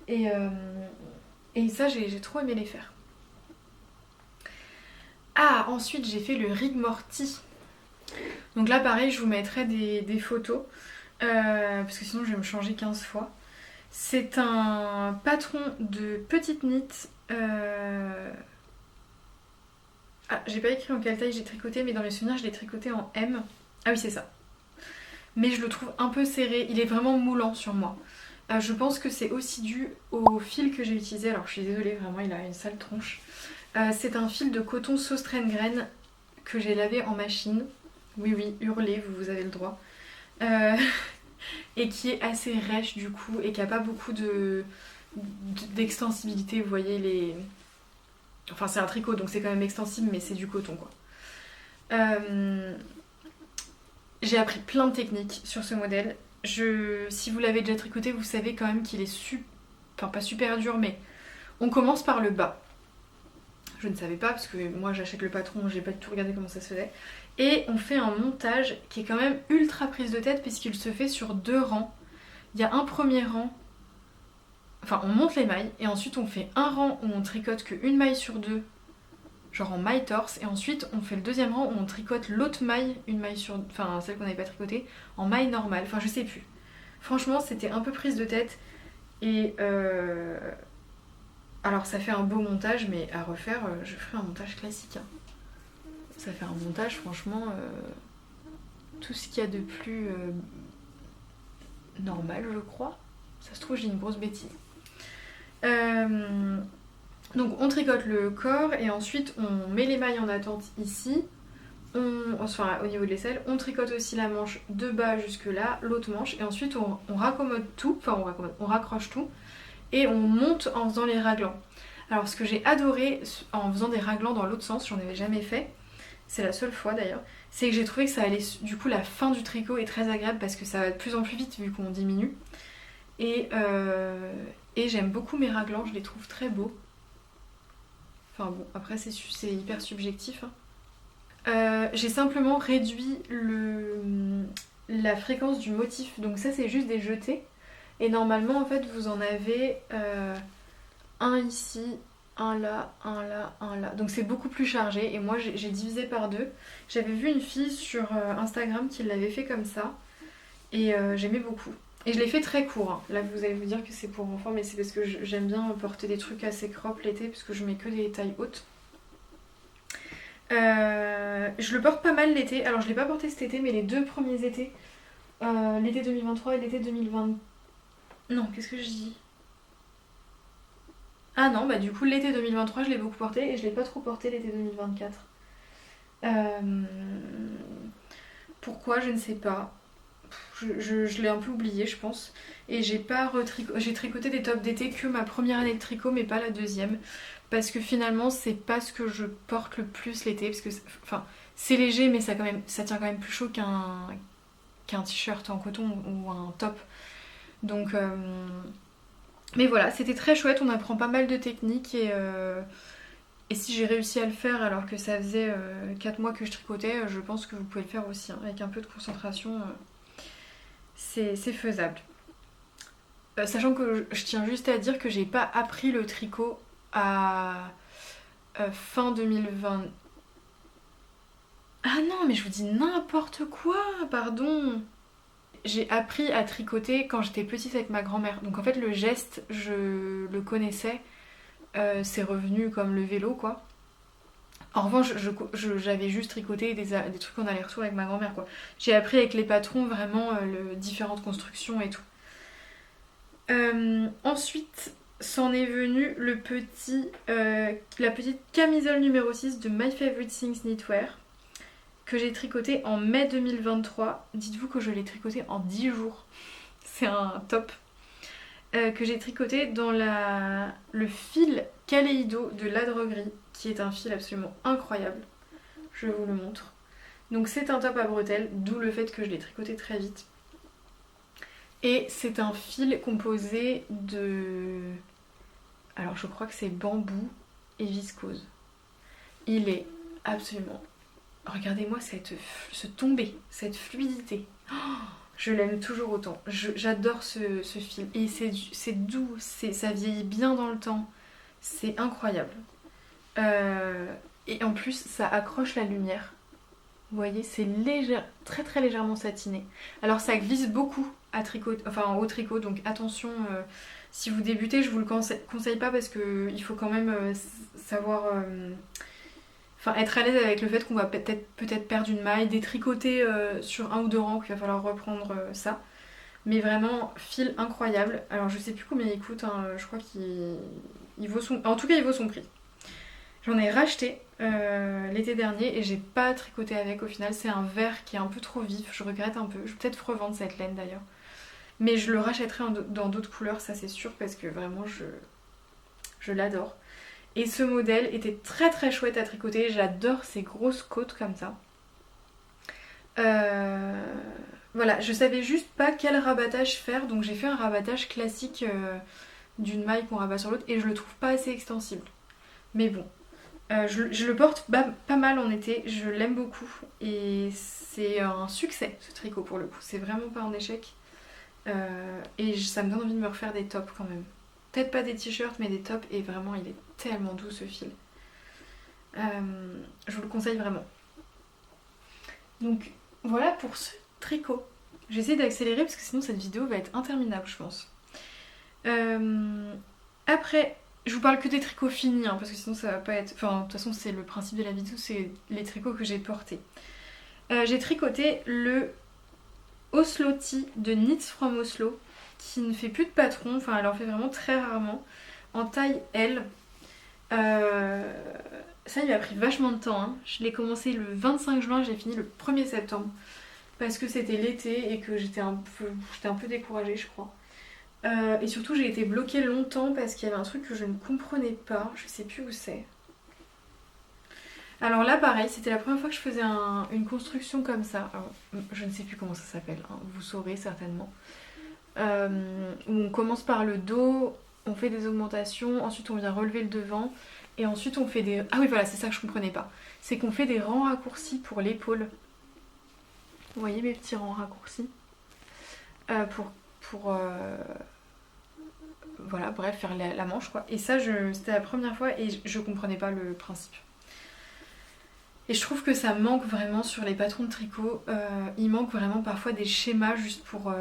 Et ça j'ai trop aimé les faire. Ah, ensuite j'ai fait le rig morti. Donc là pareil je vous mettrai des photos parce que sinon je vais me changer 15 fois. C'est un patron de petite knit. Ah, j'ai pas écrit en quelle taille j'ai tricoté, mais dans mes souvenirs je l'ai tricoté en M. Ah oui, c'est ça. Mais je le trouve un peu serré, il est vraiment moulant sur moi. Je pense que c'est aussi dû au fil que j'ai utilisé, alors je suis désolée, vraiment il a une sale tronche. C'est un fil de coton sauce traîne graine que j'ai lavé en machine. Oui, oui, hurlez, vous avez le droit. Et qui est assez rêche du coup, et qui a pas beaucoup d'extensibilité, vous voyez les... Enfin c'est un tricot donc c'est quand même extensible mais c'est du coton quoi. J'ai appris plein de techniques sur ce modèle. Si vous l'avez déjà tricoté vous savez quand même qu'il est enfin pas super dur mais on commence par le bas. Je ne savais pas parce que moi j'achète le patron, j'ai pas du tout regardé comment ça se faisait. Et on fait un montage qui est quand même ultra prise de tête puisqu'il se fait sur 2 rangs. Il y a un premier rang. Enfin, on monte les mailles et ensuite on fait un rang où on tricote qu'une maille sur 2, genre en maille torse, et ensuite on fait le deuxième rang où on tricote l'autre maille, enfin celle qu'on n'avait pas tricotée, en maille normale. Enfin, je sais plus. Franchement, c'était un peu prise de tête et alors ça fait un beau montage, mais à refaire, je ferai un montage classique. Hein. Ça fait un montage, franchement, tout ce qu'il y a de plus normal, je crois. Ça se trouve, j'ai une grosse bêtise. Donc on tricote le corps et ensuite on met les mailles en attente ici, enfin au niveau de l'aisselle, on tricote aussi la manche de bas jusque là, l'autre manche, et ensuite on raccommode tout, enfin on raccroche tout et on monte en faisant les raglans. Alors ce que j'ai adoré en faisant des raglans dans l'autre sens, j'en avais jamais fait, c'est la seule fois d'ailleurs, c'est que j'ai trouvé que ça allait, du coup la fin du tricot est très agréable parce que ça va de plus en plus vite vu qu'on diminue. Et j'aime beaucoup mes raglans, je les trouve très beaux. Enfin bon, après c'est hyper subjectif. Hein. J'ai simplement réduit la fréquence du motif. Donc ça c'est juste des jetés. Et normalement en fait vous en avez un ici, un là, un là, un là. Donc c'est beaucoup plus chargé. Et moi j'ai divisé par 2. J'avais vu une fille sur Instagram qui l'avait fait comme ça. Et j'aimais beaucoup. Et je l'ai fait très court. Hein. Là, vous allez vous dire que c'est pour enfants, mais c'est parce que j'aime bien porter des trucs assez crop l'été, parce que je mets que des tailles hautes. Je le porte pas mal l'été. Alors, je l'ai pas porté cet été, mais les 2 premiers étés, l'été 2023 et l'été 2020. Non, qu'est-ce que je dis? Ah non, bah du coup, l'été 2023, je l'ai beaucoup porté, et je l'ai pas trop porté l'été 2024. Pourquoi? Je ne sais pas. je l'ai un peu oublié je pense. Et j'ai tricoté des tops d'été que ma première année de tricot mais pas la deuxième. Parce que finalement c'est pas ce que je porte le plus l'été. Parce que enfin, c'est léger mais ça tient quand même plus chaud qu'un t-shirt en coton ou un top. Donc mais voilà, c'était très chouette, on apprend pas mal de techniques et si j'ai réussi à le faire alors que ça faisait 4 mois que je tricotais, je pense que vous pouvez le faire aussi, hein. Avec un peu de concentration, c'est faisable. Sachant que je tiens juste à dire que j'ai pas appris le tricot à fin 2020. Ah non, mais je vous dis n'importe quoi, pardon. J'ai appris à tricoter quand j'étais petite avec ma grand-mère. Donc en fait le geste, je le connaissais. C'est revenu comme le vélo quoi. En revanche, j'avais juste tricoté des trucs en aller-retour avec ma grand-mère quoi. J'ai appris avec les patrons vraiment différentes constructions et tout. Ensuite, s'en est venu la petite camisole numéro 6 de My Favorite Things Knitwear que j'ai tricoté en mai 2023. Dites-vous que je l'ai tricoté en 10 jours. C'est un top. Que j'ai tricoté dans le fil Kaleido de La Droguerie, qui est un fil absolument incroyable. Je vous le montre. Donc c'est un top à bretelles, d'où le fait que je l'ai tricoté très vite. Et c'est un fil composé de... Alors je crois que c'est bambou et viscose. Il est absolument... Regardez-moi ce tombé, cette fluidité. Oh, je l'aime toujours autant. J'adore ce fil. Et c'est doux, ça vieillit bien dans le temps. C'est incroyable. Et en plus, ça accroche la lumière. Vous voyez, c'est très très légèrement satiné. Alors ça glisse beaucoup au tricot, donc attention, si vous débutez, je vous le conseille pas parce qu'il faut quand même savoir... être à l'aise avec le fait qu'on va peut-être perdre une maille, détricoter sur un ou deux rangs, qu'il va falloir reprendre ça. Mais vraiment, fil incroyable. Alors je sais plus combien il coûte, hein, je crois qu'il vaut son... En tout cas, il vaut son prix. J'en ai racheté l'été dernier et j'ai pas tricoté avec au final. C'est un vert qui est un peu trop vif, je regrette un peu. Je vais peut-être revendre cette laine d'ailleurs. Mais je le rachèterai dans d'autres couleurs, ça c'est sûr, parce que vraiment je l'adore. Et ce modèle était très très chouette à tricoter. J'adore ces grosses côtes comme ça. Voilà, je savais juste pas quel rabattage faire. Donc j'ai fait un rabattage classique d'une maille qu'on rabat sur l'autre. Et je le trouve pas assez extensible. Mais bon, je le porte pas mal en été. Je l'aime beaucoup. Et c'est un succès ce tricot pour le coup. C'est vraiment pas un échec. Et ça me donne envie de me refaire des tops quand même. Peut-être pas des t-shirts mais des tops. Et vraiment il est tellement doux ce fil. Je vous le conseille vraiment. Donc voilà pour ce tricot. J'essaie d'accélérer parce que sinon cette vidéo va être interminable je pense. Après, je vous parle que des tricots finis hein, parce que sinon ça va pas être... Enfin de toute façon c'est le principe de la vidéo, c'est les tricots que j'ai portés. J'ai tricoté le Oslo Tee de Knits from Oslo qui ne fait plus de patron, enfin elle en fait vraiment très rarement, en taille L. Ça il m'a pris vachement de temps, hein. Je l'ai commencé le 25 juin, j'ai fini le 1er septembre parce que c'était l'été et que j'étais un peu découragée je crois. Et surtout j'ai été bloquée longtemps parce qu'il y avait un truc que je ne comprenais pas, je sais plus où c'est. Alors là pareil, c'était la première fois que je faisais une construction comme ça. Alors, je ne sais plus comment ça s'appelle, hein. Vous saurez certainement. Où on commence par le dos, on fait des augmentations, ensuite on vient relever le devant et ensuite on fait des... Ah oui voilà, c'est ça que je comprenais pas. C'est qu'on fait des rangs raccourcis pour l'épaule. Vous voyez mes petits rangs raccourcis voilà, bref, faire la manche quoi. Et ça, c'était la première fois et je comprenais pas le principe. Et je trouve que ça manque vraiment sur les patrons de tricot. Il manque vraiment parfois des schémas juste pour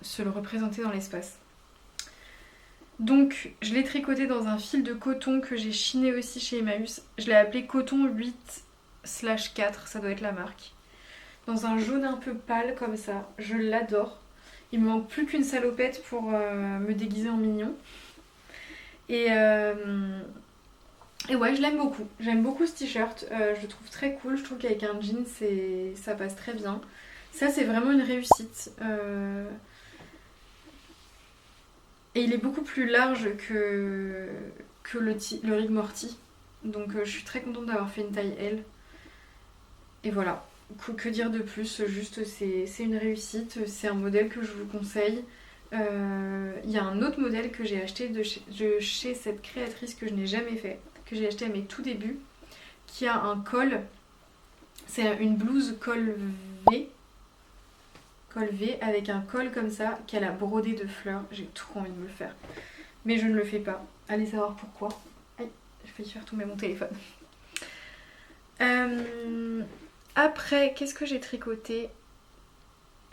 se le représenter dans l'espace. Donc je l'ai tricoté dans un fil de coton que j'ai chiné aussi chez Emmaüs. Je l'ai appelé coton 8/4, ça doit être la marque. Dans un jaune un peu pâle comme ça. Je l'adore. Il me manque plus qu'une salopette pour me déguiser en mignon. Et ouais, je l'aime beaucoup. J'aime beaucoup ce t-shirt. Je le trouve très cool. Je trouve qu'avec un jean, ça passe très bien. Ça c'est vraiment une réussite. Et il est beaucoup plus large que le Rick Morty. Donc je suis très contente d'avoir fait une taille L. Et voilà. Que dire de plus? Juste c'est une réussite. C'est un modèle que je vous conseille. Il y a un autre modèle que j'ai acheté de chez cette créatrice que je n'ai jamais fait, que j'ai acheté à mes tout débuts, qui a un col. C'est une blouse col V avec un col comme ça qu'elle a brodé de fleurs. J'ai trop envie de me le faire, mais je ne le fais pas. Allez savoir pourquoi. Aïe, j'ai failli faire tomber mon téléphone. Après, qu'est-ce que j'ai tricoté?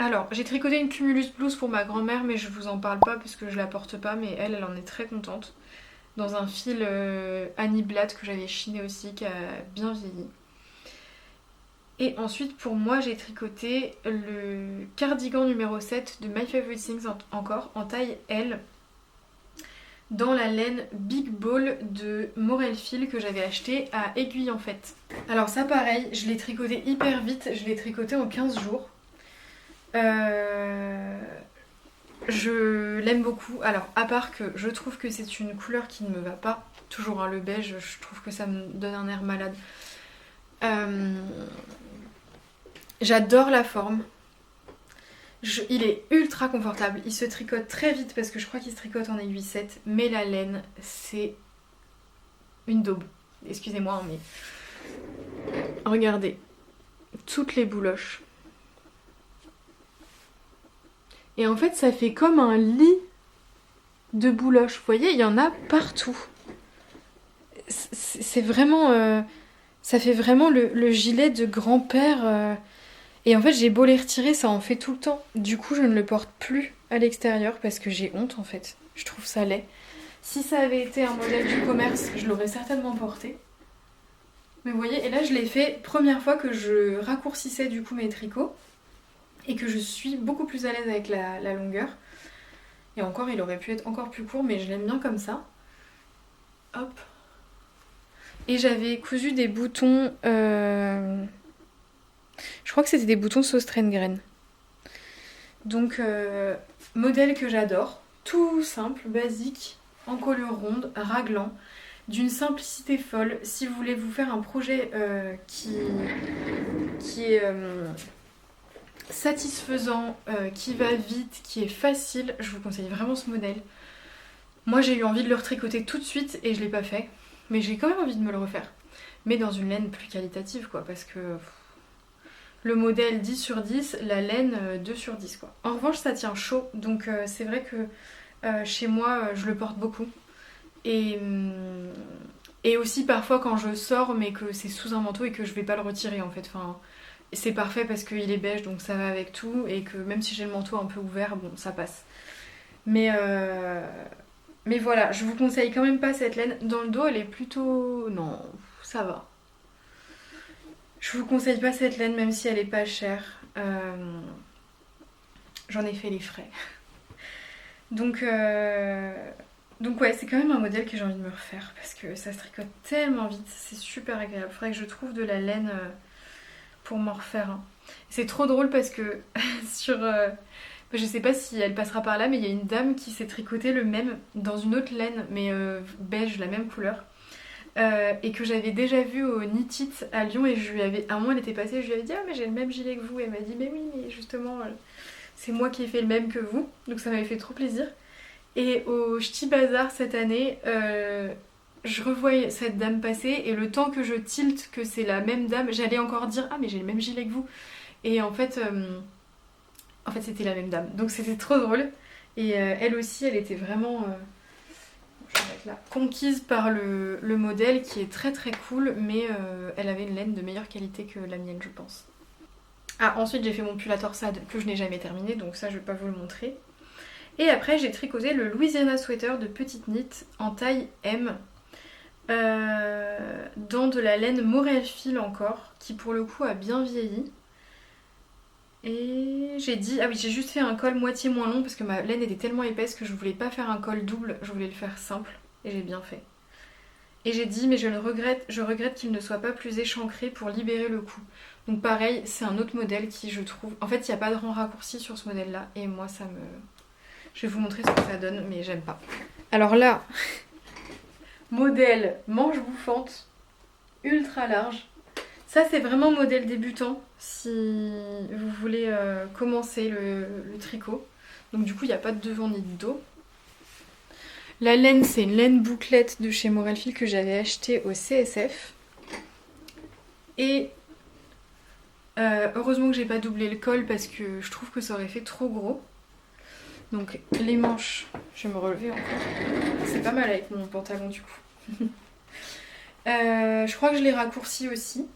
Alors, j'ai tricoté une Cumulus blouse pour ma grand-mère, mais je vous en parle pas parce que je la porte pas, mais elle en est très contente. Dans un fil Annie Blatt que j'avais chiné aussi, qui a bien vieilli. Et ensuite, pour moi, j'ai tricoté le cardigan numéro 7 de My Favorite Things encore, en taille L, dans la laine Big Ball de Morel Fil que j'avais acheté à Aiguille en fait. Alors ça pareil, je l'ai tricoté hyper vite, je l'ai tricoté en 15 jours. Je l'aime beaucoup. Alors, à part que je trouve que c'est une couleur qui ne me va pas. Toujours le beige, je trouve que ça me donne un air malade. J'adore la forme. Il est ultra confortable. Il se tricote très vite parce que je crois qu'il se tricote en aiguille 7. Mais la laine, c'est une daube. Excusez-moi, mais regardez. Toutes les bouloches. Et en fait, ça fait comme un lit de bouloches. Vous voyez, il y en a partout. C'est vraiment... ça fait vraiment le gilet de grand-père. Et en fait, j'ai beau les retirer, ça en fait tout le temps. Du coup, je ne le porte plus à l'extérieur parce que j'ai honte, en fait. Je trouve ça laid. Si ça avait été un modèle du commerce, je l'aurais certainement porté. Mais vous voyez, et là, je l'ai fait première fois que je raccourcissais du coup mes tricots. Et que je suis beaucoup plus à l'aise avec la longueur. Et encore, il aurait pu être encore plus court, mais je l'aime bien comme ça. Hop. Et j'avais cousu des boutons... Je crois que c'était des boutons Sauce-Traîne-Graine. Donc, modèle que j'adore. Tout simple, basique, en colure ronde, raglant. D'une simplicité folle. Si vous voulez vous faire un projet qui est... satisfaisant, qui va vite, qui est facile, je vous conseille vraiment ce modèle. Moi j'ai eu envie de le retricoter tout de suite et je l'ai pas fait, mais j'ai quand même envie de me le refaire. Mais dans une laine plus qualitative quoi, parce que le modèle 10 sur 10, la laine 2 sur 10 quoi. En revanche ça tient chaud, donc c'est vrai que chez moi je le porte beaucoup. Et aussi parfois quand je sors mais que c'est sous un manteau et que je vais pas le retirer en fait, enfin... C'est parfait parce qu'il est beige donc ça va avec tout et que même si j'ai le manteau un peu ouvert, bon ça passe. Mais voilà, je vous conseille quand même pas cette laine. Dans le dos elle est plutôt... Non, ça va. Je vous conseille pas cette laine même si elle est pas chère. J'en ai fait les frais. Donc ouais, c'est quand même un modèle que j'ai envie de me refaire parce que ça se tricote tellement vite, c'est super agréable. Faudrait que je trouve de la laine... pour m'en refaire un. C'est trop drôle parce que sur... je sais pas si elle passera par là, mais il y a une dame qui s'est tricoté le même dans une autre laine, mais beige, la même couleur. Et que j'avais déjà vu au Knit It à Lyon et je lui avais... À un moment elle était passée, je lui avais dit « Ah mais j'ai le même gilet que vous » et elle m'a dit « Mais oui, mais justement, c'est moi qui ai fait le même que vous. » Donc ça m'avait fait trop plaisir. Et au Ch'ti Bazar cette année... je revoyais cette dame passer et le temps que je tilte que c'est la même dame, j'allais encore dire « Ah mais j'ai le même gilet que vous » et en fait c'était la même dame. Donc c'était trop drôle. Et elle aussi, elle était vraiment je vais mettre là, conquise par le modèle qui est très très cool, mais elle avait une laine de meilleure qualité que la mienne, je pense. Ah, ensuite j'ai fait mon pull à torsade que je n'ai jamais terminé, donc ça je vais pas vous le montrer. Et après j'ai tricoté le Louisiana Sweater de Petite Knit en taille M. Dans de la laine Morel Fil encore, qui pour le coup a bien vieilli. Et j'ai dit, ah oui, j'ai juste fait un col moitié moins long parce que ma laine était tellement épaisse que je voulais pas faire un col double, je voulais le faire simple, et j'ai bien fait. Et j'ai dit, mais je regrette qu'il ne soit pas plus échancré pour libérer le cou. Donc pareil, c'est un autre modèle qui je trouve... En fait, il n'y a pas de rang raccourci sur ce modèle-là. Et moi, ça me... Je vais vous montrer ce que ça donne, mais j'aime pas. Alors là, modèle manche bouffante, ultra large. Ça, c'est vraiment modèle débutant si vous voulez commencer le tricot. Donc du coup, il n'y a pas de devant ni de dos. La laine, c'est une laine bouclette de chez Morelfil que j'avais achetée au CSF. Et heureusement que j'ai pas doublé le col parce que je trouve que ça aurait fait trop gros. Donc les manches, je vais me relever encore. C'est pas mal avec mon pantalon du coup. Je crois que je l'ai raccourci aussi.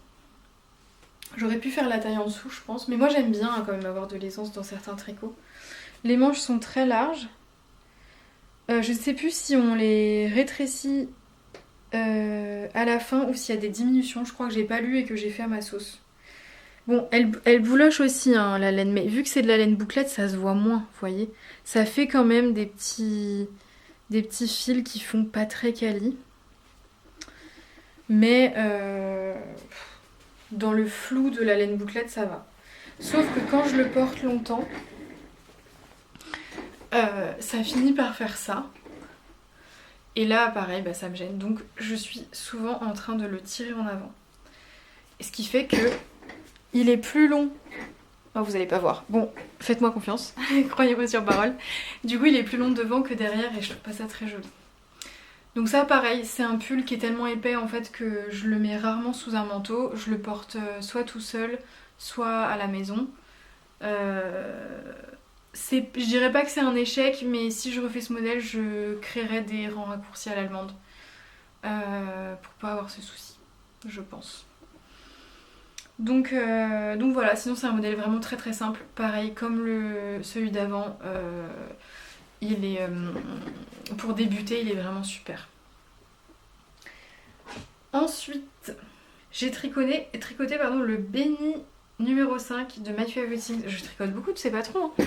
J'aurais pu faire la taille en dessous je pense. Mais moi j'aime bien quand même avoir de l'aisance dans certains tricots. Les manches sont très larges. Je ne sais plus si on les rétrécit à la fin ou s'il y a des diminutions. Je crois que j'ai pas lu et que j'ai fait à ma sauce. Bon, elle bouloche aussi hein, la laine, mais vu que c'est de la laine bouclette, ça se voit moins, vous voyez. Ça fait quand même des petits fils qui font pas très quali. Mais dans le flou de la laine bouclette, ça va. Sauf que quand je le porte longtemps, ça finit par faire ça. Et là, pareil, bah, ça me gêne. Donc, je suis souvent en train de le tirer en avant. Et ce qui fait que il est plus long. Oh, vous allez pas voir. Bon, faites-moi confiance. Croyez-moi sur parole. Du coup, il est plus long devant que derrière et je trouve pas ça très joli. Donc ça, pareil, c'est un pull qui est tellement épais en fait que je le mets rarement sous un manteau. Je le porte soit tout seul, soit à la maison. Je dirais pas que c'est un échec, mais si je refais ce modèle, je créerais des rangs raccourcis à l'allemande. Pour pas avoir ce souci, je pense. Donc voilà, sinon c'est un modèle vraiment très très simple. Pareil, comme celui d'avant, il est, pour débuter, il est vraiment super. Ensuite, j'ai tricoté le Béni numéro 5 de My Favorite Things. Je tricote beaucoup de ces patrons. Hein.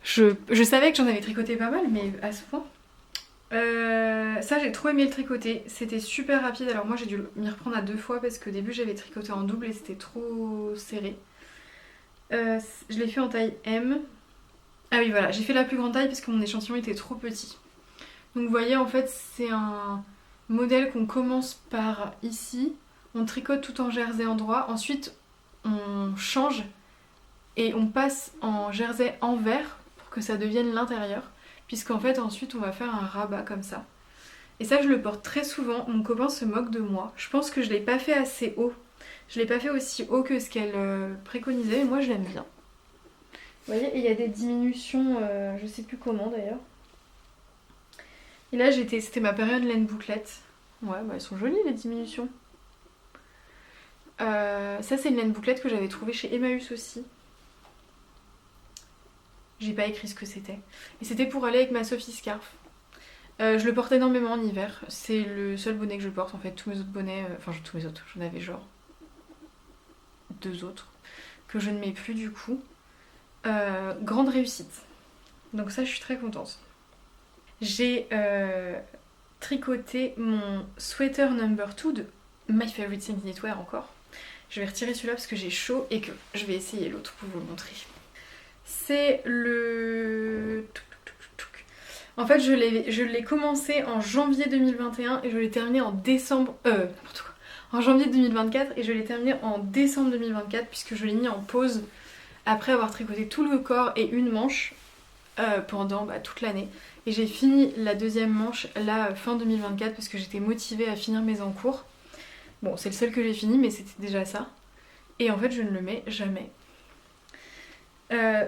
Je savais que j'en avais tricoté pas mal, mais à ce point. Ça j'ai trop aimé le tricoter, c'était super rapide. Alors moi j'ai dû m'y reprendre à 2 fois parce qu'au début j'avais tricoté en double et c'était trop serré. Je l'ai fait en taille M. Ah oui voilà, j'ai fait la plus grande taille parce que mon échantillon était trop petit. Donc vous voyez en fait c'est un modèle qu'on commence par ici, on tricote tout en jersey endroit, ensuite on change et on passe en jersey envers pour que ça devienne l'intérieur. Puisqu'en fait ensuite on va faire un rabat comme ça. Et ça je le porte très souvent, mon copain se moque de moi. Je pense que je l'ai pas fait assez haut. Je l'ai pas fait aussi haut que ce qu'elle préconisait, mais moi je l'aime bien. Vous voyez, et il y a des diminutions, je sais plus comment d'ailleurs. Et là c'était ma période laine bouclette. Ouais, bah elles sont jolies les diminutions. Ça c'est une laine bouclette que j'avais trouvée chez Emmaüs aussi. J'ai pas écrit ce que c'était. Et c'était pour aller avec ma Sophie Scarf. Je le porte énormément en hiver. C'est le seul bonnet que je porte en fait. Tous mes autres bonnets, enfin tous mes autres, j'en avais genre 2 autres que je ne mets plus du coup. Grande réussite. Donc ça je suis très contente. J'ai tricoté mon sweater number 2 de My Favorite Things Knitwear encore. Je vais retirer celui-là parce que j'ai chaud et que je vais essayer l'autre pour vous le montrer. C'est le... En fait, je l'ai commencé en janvier 2021 et je l'ai terminé en décembre... en janvier 2024 et je l'ai terminé en décembre 2024 puisque je l'ai mis en pause après avoir tricoté tout le corps et une manche pendant toute l'année. Et j'ai fini la deuxième manche là fin 2024 parce que j'étais motivée à finir mes encours. Bon, c'est le seul que j'ai fini mais c'était déjà ça. Et en fait, je ne le mets jamais.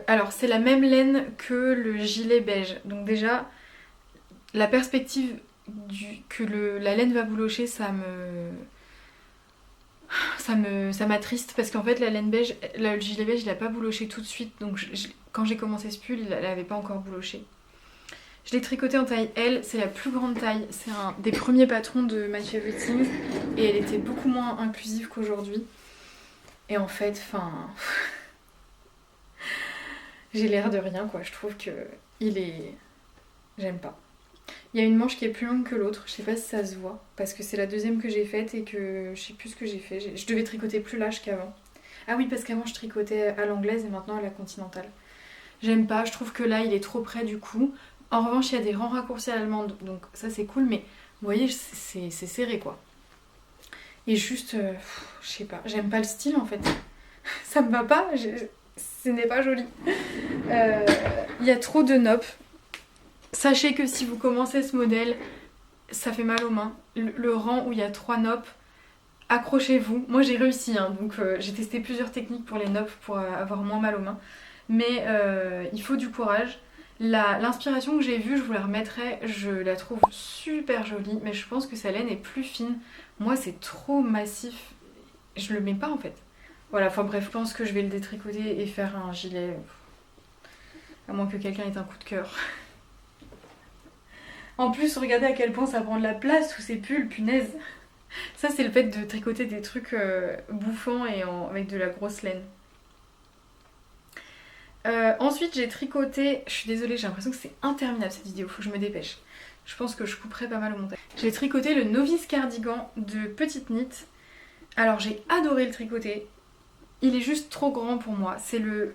Alors c'est la même laine que le gilet beige, donc déjà la perspective que la laine va boulocher ça m'attriste parce qu'en fait la laine beige, le gilet beige il a pas bouloché tout de suite, donc quand j'ai commencé ce pull il avait pas encore bouloché. Je l'ai tricoté en taille L, c'est la plus grande taille, c'est un des premiers patrons de My Favorite Things et elle était beaucoup moins inclusive qu'aujourd'hui. Et en fait, j'ai l'air de rien quoi, je trouve que j'aime pas. Il y a une manche qui est plus longue que l'autre, je sais pas si ça se voit, parce que c'est la deuxième que j'ai faite et que je sais plus ce que j'ai fait. Je devais tricoter plus large qu'avant. Ah oui, parce qu'avant je tricotais à l'anglaise et maintenant à la continentale. J'aime pas, je trouve que là il est trop près du cou. En revanche, il y a des rangs raccourcis à l'allemande, donc ça c'est cool, mais vous voyez, c'est serré quoi. Et juste, je sais pas, j'aime pas le style en fait. Ça me va pas, ce n'est pas joli. Il y a trop de nopp. Sachez que si vous commencez ce modèle, ça fait mal aux mains. Le rang où il y a 3 nopp, accrochez-vous. Moi j'ai réussi, hein, donc j'ai testé plusieurs techniques pour les nopp pour avoir moins mal aux mains. Mais il faut du courage. L'inspiration que j'ai vue, je vous la remettrai, je la trouve super jolie, mais je pense que sa laine est plus fine. Moi c'est trop massif, je le mets pas en fait. Voilà, enfin bref, je pense que je vais le détricoter et faire un gilet, à moins que quelqu'un ait un coup de cœur. En plus, regardez à quel point ça prend de la place sous ces pulls, punaise. Ça c'est le fait de tricoter des trucs bouffants et avec de la grosse laine. Ensuite j'ai tricoté, je suis désolée, j'ai l'impression que c'est interminable cette vidéo, faut que je me dépêche. Je pense que je couperai pas mal au montage. J'ai tricoté le Novice Cardigan de Petite Knit. Alors j'ai adoré le tricoter, il est juste trop grand pour moi.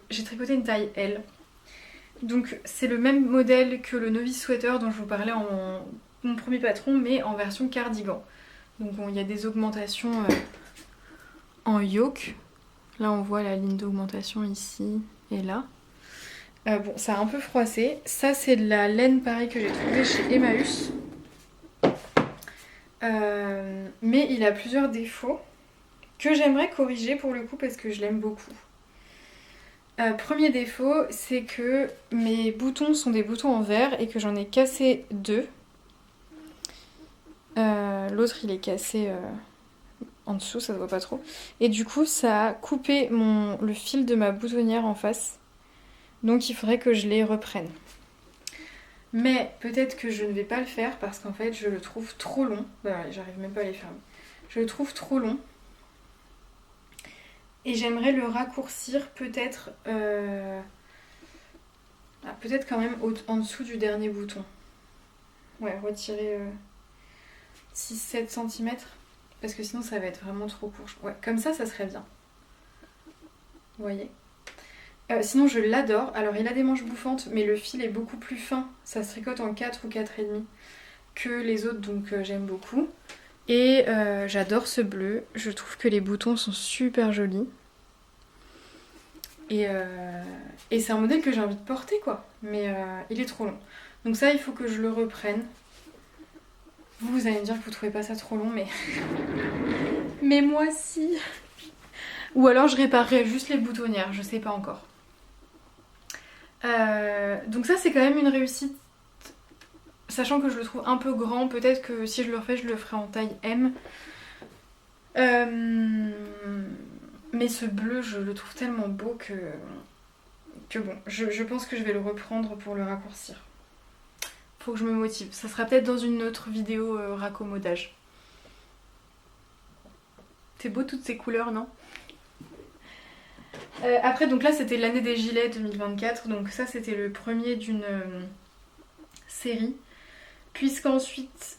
J'ai tricoté une taille L. Donc c'est le même modèle que le Novice Sweater dont je vous parlais en mon premier patron, mais en version cardigan. Donc il y a des augmentations en yoke. Là on voit la ligne d'augmentation ici et là. Bon, ça a un peu froissé. Ça, c'est de la laine, pareil, que j'ai trouvé chez Emmaüs. Mais il a plusieurs défauts que j'aimerais corriger pour le coup parce que je l'aime beaucoup. Premier défaut, c'est que mes boutons sont des boutons en verre et que j'en ai cassé 2. L'autre, il est cassé en dessous, ça se voit pas trop. Et du coup, ça a coupé le fil de ma boutonnière en face. Donc il faudrait que je les reprenne. Mais peut-être que je ne vais pas le faire parce qu'en fait je le trouve trop long. Bah, j'arrive même pas à les fermer. Je le trouve trop long. Et j'aimerais le raccourcir peut-être peut-être quand même en dessous du dernier bouton. Ouais, retirer 6-7 cm. Parce que sinon ça va être vraiment trop court. Ouais, comme ça serait bien. Vous voyez ? Sinon je l'adore, alors il a des manches bouffantes mais le fil est beaucoup plus fin, ça se tricote en 4 ou 4,5 que les autres donc j'aime beaucoup. Et j'adore ce bleu, je trouve que les boutons sont super jolis. Et c'est un modèle que j'ai envie de porter quoi, mais il est trop long. Donc ça il faut que je le reprenne. Vous allez me dire que vous trouvez pas ça trop long mais... mais moi si. Ou alors je réparerai juste les boutonnières, je sais pas encore. Donc ça c'est quand même une réussite, sachant que je le trouve un peu grand, peut-être que si je le refais je le ferai en taille M. Mais ce bleu je le trouve tellement beau que bon, je pense que je vais le reprendre pour le raccourcir. Faut que je me motive, ça sera peut-être dans une autre vidéo raccommodage. C'est beau toutes ces couleurs, non ? Après donc là c'était l'année des gilets 2024, donc ça c'était le premier d'une série, puisqu'ensuite,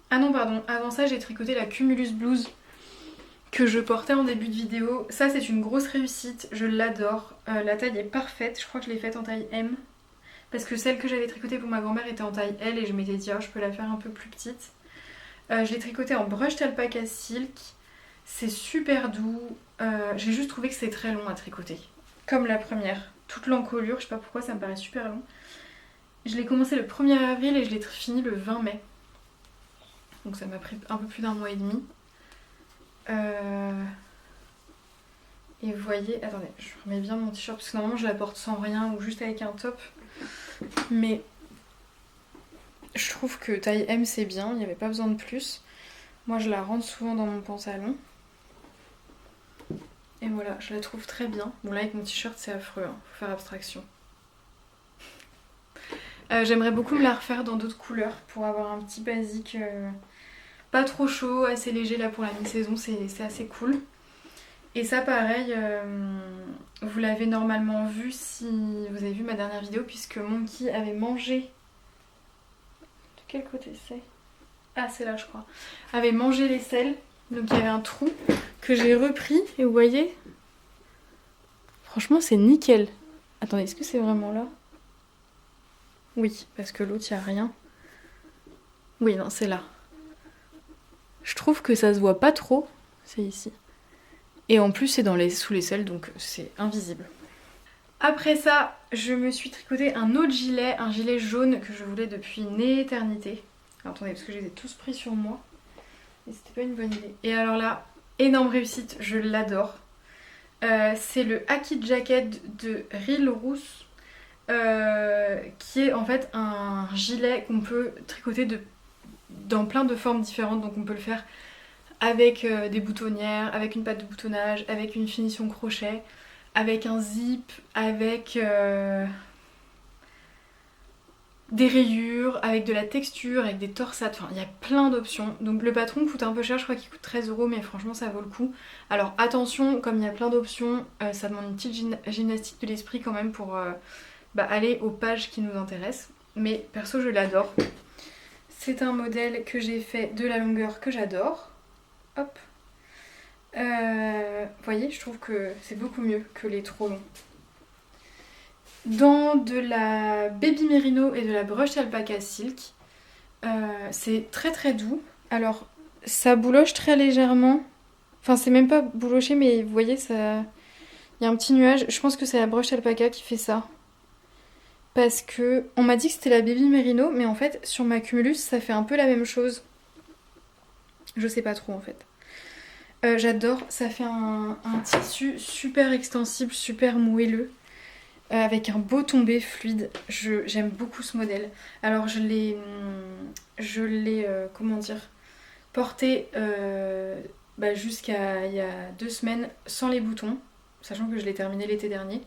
ah non pardon, avant ça j'ai tricoté la Cumulus Blouse que je portais en début de vidéo. Ça c'est une grosse réussite, je l'adore, la taille est parfaite, je crois que je l'ai faite en taille M parce que celle que j'avais tricotée pour ma grand-mère était en taille L et je m'étais dit je peux la faire un peu plus petite. Je l'ai tricotée en brushed alpaca silk, c'est super doux. J'ai juste trouvé que c'était très long à tricoter. Comme la première. Toute l'encolure, je sais pas pourquoi ça me paraît super long. Je l'ai commencé le 1er avril et je l'ai fini le 20 mai. Donc ça m'a pris un peu plus d'un mois et demi. Et vous voyez, attendez, je remets bien mon t-shirt parce que normalement je la porte sans rien ou juste avec un top. Mais je trouve que taille M c'est bien, il n'y avait pas besoin de plus. Moi je la rentre souvent dans mon pantalon. Et voilà, je la trouve très bien. Bon là avec mon t-shirt c'est affreux, hein. Faut faire abstraction. J'aimerais beaucoup me la refaire dans d'autres couleurs pour avoir un petit basique pas trop chaud, assez léger là pour la mi-saison, c'est assez cool. Et ça pareil, vous l'avez normalement vu si vous avez vu ma dernière vidéo puisque Monkey avait mangé... De quel côté c'est ? Ah c'est là je crois. Avait mangé l'aisselle, donc il y avait un trou que j'ai repris et vous voyez Franchement, c'est nickel. Attendez, est-ce que c'est vraiment là? Oui, parce que l'autre, il n'y a rien. Oui, non, c'est là. Je trouve que ça se voit pas trop. C'est ici. Et en plus, c'est sous les selles, donc c'est invisible. Après ça, je me suis tricoté un autre gilet, un gilet jaune que je voulais depuis une éternité. Alors, attendez, parce que je les ai tous pris sur moi. Et c'était pas une bonne idée. Et alors là, énorme réussite, je l'adore. C'est le Haki Jacket de Real Rousse. Qui est en fait un gilet qu'on peut tricoter dans plein de formes différentes. Donc on peut le faire avec des boutonnières, avec une patte de boutonnage, avec une finition crochet, avec un zip, avec des rayures, avec de la texture, avec des torsades, enfin il y a plein d'options. Donc le patron coûte un peu cher, je crois qu'il coûte 13 € mais franchement ça vaut le coup. Alors attention, comme il y a plein d'options, ça demande une petite gymnastique de l'esprit quand même pour aller aux pages qui nous intéressent. Mais perso je l'adore. C'est un modèle que j'ai fait de la longueur que j'adore. Hop. Vous voyez, je trouve que c'est beaucoup mieux que les trop longs. Dans de la Baby Merino et de la Brushed Alpaca Silk. C'est très très doux. Alors, ça bouloche très légèrement. Enfin, c'est même pas bouloché, mais vous voyez, ça... il y a un petit nuage. Je pense que c'est la Brushed Alpaca qui fait ça. Parce que on m'a dit que c'était la Baby Merino, mais en fait, sur ma Cumulus, ça fait un peu la même chose. Je sais pas trop, en fait. J'adore. Ça fait un tissu super extensible, super moelleux. Avec un beau tombé fluide. J'aime beaucoup ce modèle. Alors je l'ai comment dire, porté jusqu'à il y a 2 semaines sans les boutons, sachant que je l'ai terminé l'été dernier.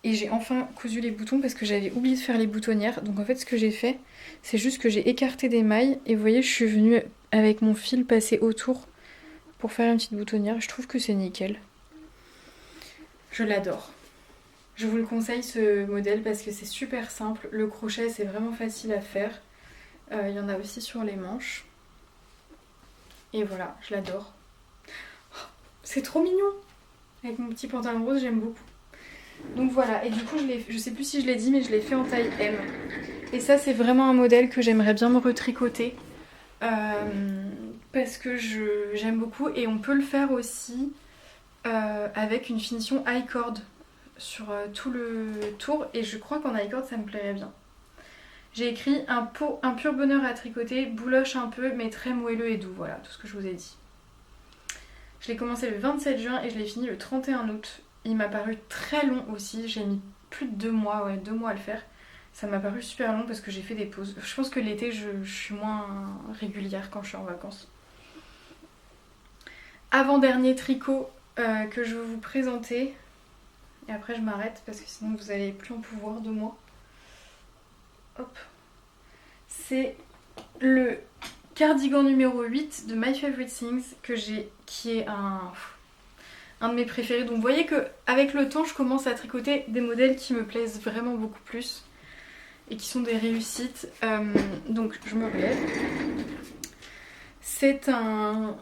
Et j'ai enfin cousu les boutons parce que j'avais oublié de faire les boutonnières. Donc en fait ce que j'ai fait, c'est juste que j'ai écarté des mailles. Et vous voyez, je suis venue avec mon fil passer autour pour faire une petite boutonnière. Je trouve que c'est nickel. Je l'adore. Je vous le conseille ce modèle parce que c'est super simple. Le crochet c'est vraiment facile à faire. Il y en a aussi sur les manches. Et voilà, je l'adore. Oh, c'est trop mignon. Avec mon petit pantalon rose, j'aime beaucoup. Donc voilà, et du coup je sais plus si je l'ai dit mais je l'ai fait en taille M. Et ça c'est vraiment un modèle que j'aimerais bien me retricoter. Parce que j'aime beaucoup. Et on peut le faire aussi avec une finition high cord sur tout le tour, et je crois qu'en high cord ça me plairait bien. J'ai écrit un pur bonheur à tricoter, bouloche un peu mais très moelleux et doux, voilà tout ce que je vous ai dit. Je l'ai commencé le 27 juin et je l'ai fini le 31 août. Il m'a paru très long aussi, j'ai mis plus de 2 mois, 2 mois à le faire. Ça m'a paru super long parce que j'ai fait des pauses. Je pense que l'été je suis moins régulière quand je suis en vacances. Avant-dernier tricot que je vais vous présenter. Et après je m'arrête parce que sinon vous n'allez plus en pouvoir de moi. Hop. C'est le cardigan numéro 8 de My Favorite Things qui est un de mes préférés. Donc vous voyez qu'avec le temps je commence à tricoter des modèles qui me plaisent vraiment beaucoup plus et qui sont des réussites. Donc je me relève. C'est un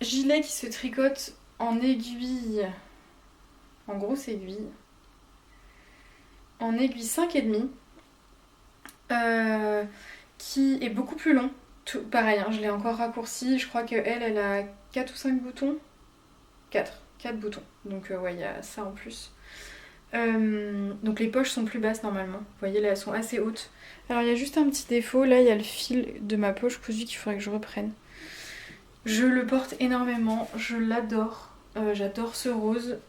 gilet qui se tricote en aiguille. En grosse aiguille. En aiguille 5,5. Qui est beaucoup plus long. Pareil, hein, je l'ai encore raccourci. Je crois qu'elle a 4 ou 5 boutons. 4 boutons. Donc ouais, il y a ça en plus. Donc les poches sont plus basses normalement. Vous voyez là, elles sont assez hautes. Alors il y a juste un petit défaut. Là, il y a le fil de ma poche cousue qu'il faudrait que je reprenne. Je le porte énormément. Je l'adore. J'adore ce rose.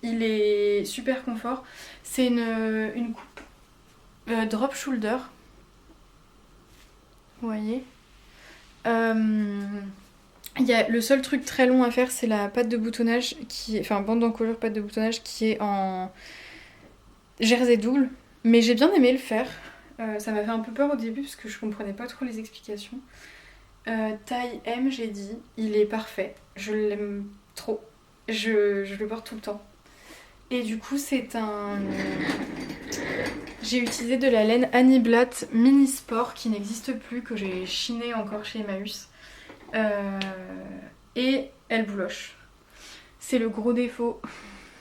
Il est super confort. C'est une coupe drop shoulder. Vous voyez. Le seul truc très long à faire, c'est la patte de boutonnage, bande d'encolure, patte de boutonnage qui est en jersey double. Mais j'ai bien aimé le faire. Ça m'a fait un peu peur au début parce que je comprenais pas trop les explications. Taille M, j'ai dit, il est parfait. Je l'aime trop. Je le porte tout le temps. Et du coup, j'ai utilisé de la laine Annie Blatt Mini Sport qui n'existe plus, que j'ai chiné encore chez Emmaüs. Et elle bouloche. C'est le gros défaut.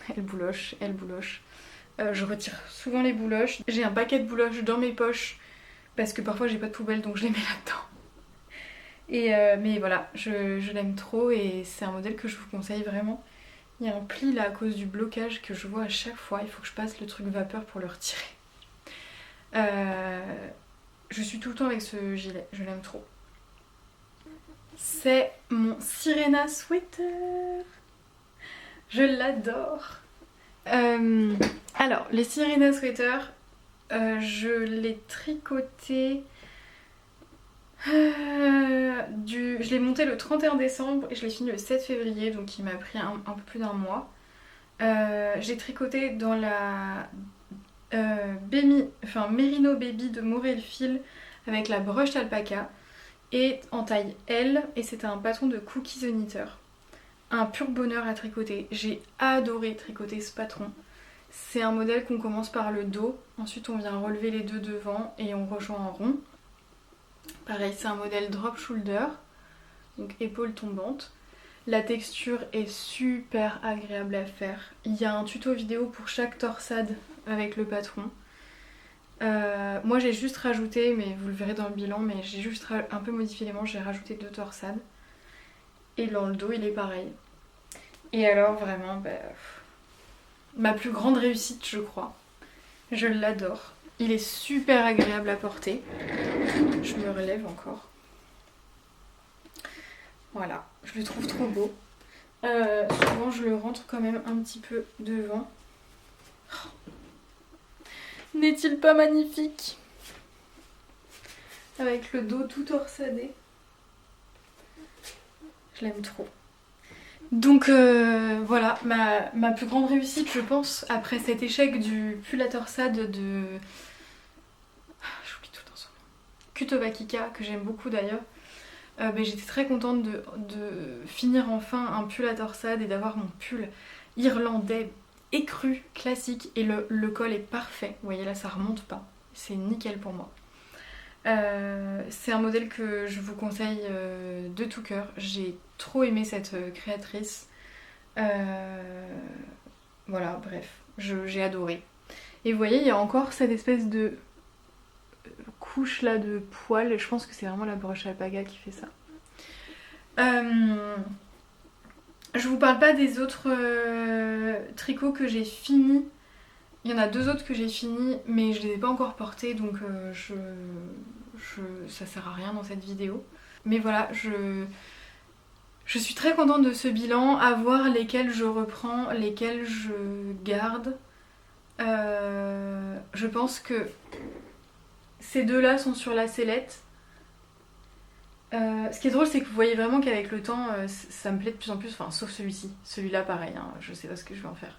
Elle bouloche, elle bouloche. Je retire souvent les bouloches. J'ai un paquet de bouloches dans mes poches parce que parfois j'ai pas de poubelle donc je les mets là-dedans. Mais voilà, je l'aime trop et c'est un modèle que je vous conseille vraiment. Il y a un pli là à cause du blocage que je vois à chaque fois. Il faut que je passe le truc vapeur pour le retirer. Je suis tout le temps avec ce gilet, je l'aime trop. C'est mon Sirena Sweater. Je l'adore. Alors, les Sirena Sweater, je l'ai tricoté. Je l'ai monté le 31 décembre et je l'ai fini le 7 février, donc il m'a pris un peu plus d'un mois. J'ai tricoté dans la Merino Baby de Morel Fil avec la broche alpaca et en taille L, et c'était un patron de Cookie the Knitter. Un pur bonheur à tricoter. J'ai adoré tricoter ce patron. C'est un modèle qu'on commence par le dos, ensuite on vient relever les deux devant et on rejoint en rond. Pareil, c'est un modèle drop shoulder, donc épaule tombante. La texture est super agréable à faire. Il y a un tuto vidéo pour chaque torsade avec le patron. Moi j'ai juste rajouté, mais vous le verrez dans le bilan, mais j'ai juste un peu modifié les manches, j'ai rajouté 2 torsades. Et dans le dos il est pareil. Et alors vraiment, ma plus grande réussite je crois. Je l'adore. Il est super agréable à porter. Je me relève encore. Voilà, je le trouve trop beau. Souvent je le rentre quand même un petit peu devant. Oh. N'est-il pas magnifique? Avec le dos tout torsadé. Je l'aime trop. Donc voilà, ma plus grande réussite je pense, après cet échec du pull à torsade de... J'oublie tout le temps son nom. Kutova Kika, que j'aime beaucoup d'ailleurs. J'étais très contente de finir enfin un pull à torsade et d'avoir mon pull irlandais écru, classique, et le col est parfait. Vous voyez là, ça remonte pas. C'est nickel pour moi. C'est un modèle que je vous conseille de tout cœur. J'ai trop aimé cette créatrice. Voilà, bref, j'ai adoré. Et vous voyez, il y a encore cette espèce de couche là de poils. Je pense que c'est vraiment la broche alpaga qui fait ça. Je vous parle pas des autres tricots que j'ai finis. Il y en a 2 autres que j'ai finis, mais je les ai pas encore portés, donc ça sert à rien dans cette vidéo. Mais voilà, je suis très contente de ce bilan, à voir lesquels je reprends, lesquels je garde. Je pense que ces 2-là sont sur la sellette. Ce qui est drôle, c'est que vous voyez vraiment qu'avec le temps, ça me plaît de plus en plus, enfin sauf celui-ci. Celui-là pareil, hein, je sais pas ce que je vais en faire.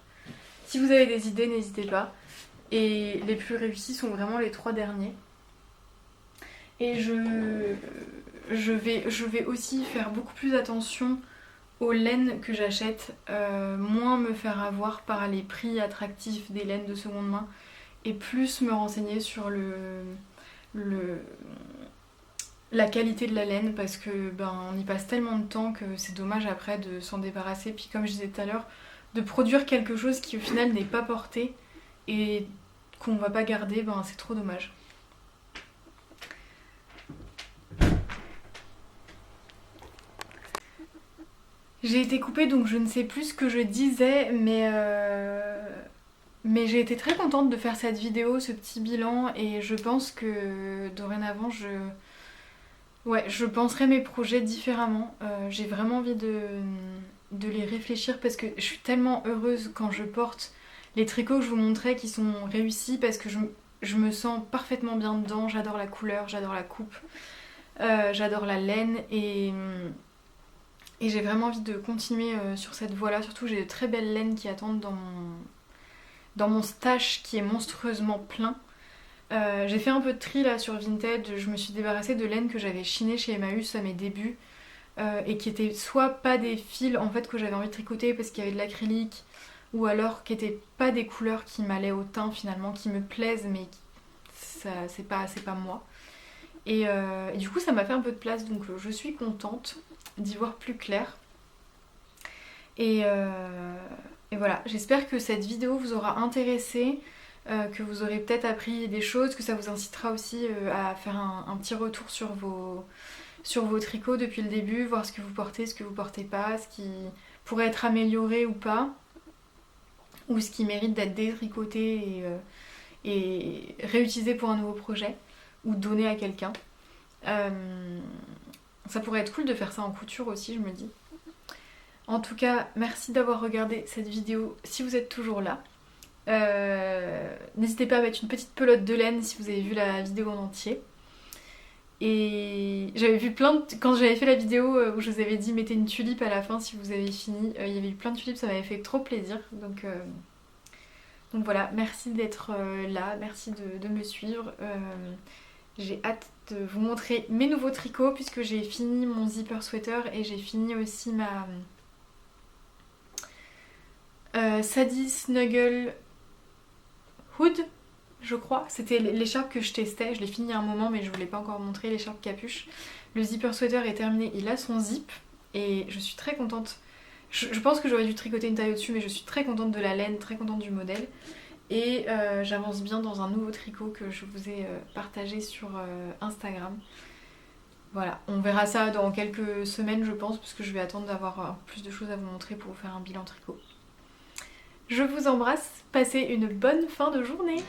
Si vous avez des idées, n'hésitez pas. Et les plus réussis sont vraiment les 3 derniers. Et je vais aussi faire beaucoup plus attention aux laines que j'achète, moins me faire avoir par les prix attractifs des laines de seconde main et plus me renseigner sur la qualité de la laine, parce que on y passe tellement de temps que c'est dommage après de s'en débarrasser. Puis comme je disais tout à l'heure, de produire quelque chose qui au final n'est pas porté et qu'on va pas garder, c'est trop dommage. J'ai été coupée donc je ne sais plus ce que je disais, mais j'ai été très contente de faire cette vidéo, ce petit bilan, et je pense que dorénavant je penserai mes projets différemment. J'ai vraiment envie de les réfléchir parce que je suis tellement heureuse quand je porte les tricots que je vous montrais qui sont réussis, parce que je me sens parfaitement bien dedans. J'adore la couleur, j'adore la coupe, j'adore la laine, et j'ai vraiment envie de continuer sur cette voie-là. Surtout j'ai de très belles laines qui attendent dans mon stash qui est monstrueusement plein. J'ai fait un peu de tri là sur Vinted, je me suis débarrassée de laine que j'avais chiné chez Emmaüs à mes débuts et qui étaient soit pas des fils en fait que j'avais envie de tricoter parce qu'il y avait de l'acrylique, ou alors qui étaient pas des couleurs qui m'allaient au teint finalement, qui me plaisent mais c'est pas moi. Et du coup ça m'a fait un peu de place, donc je suis contente d'y voir plus clair. Et Et voilà, j'espère que cette vidéo vous aura intéressé, que vous aurez peut-être appris des choses, que ça vous incitera aussi à faire un petit retour sur vos tricots depuis le début, voir ce que vous portez, ce que vous portez pas, ce qui pourrait être amélioré ou pas, ou ce qui mérite d'être détricoté et réutilisé pour un nouveau projet, ou donné à quelqu'un. Ça pourrait être cool de faire ça en couture aussi, je me dis. En tout cas, merci d'avoir regardé cette vidéo si vous êtes toujours là. N'hésitez pas à mettre une petite pelote de laine si vous avez vu la vidéo en entier. Et j'avais vu quand j'avais fait la vidéo où je vous avais dit mettez une tulipe à la fin si vous avez fini, il y avait eu plein de tulipes, ça m'avait fait trop plaisir. Donc voilà, merci d'être là, merci de me suivre. J'ai hâte de vous montrer mes nouveaux tricots puisque j'ai fini mon zipper sweater et j'ai fini aussi ma Sadie Snuggle Hood, je crois. C'était l'écharpe que je testais, je l'ai fini à un moment mais je vous l'ai pas encore montré, l'écharpe capuche. Le zipper sweater est terminé, il a son zip et je suis très contente. Je pense que j'aurais dû tricoter une taille au-dessus mais je suis très contente de la laine, très contente du modèle. Et j'avance bien dans un nouveau tricot que je vous ai partagé sur Instagram. Voilà, on verra ça dans quelques semaines je pense parce que je vais attendre d'avoir plus de choses à vous montrer pour vous faire un bilan tricot. Je vous embrasse, passez une bonne fin de journée.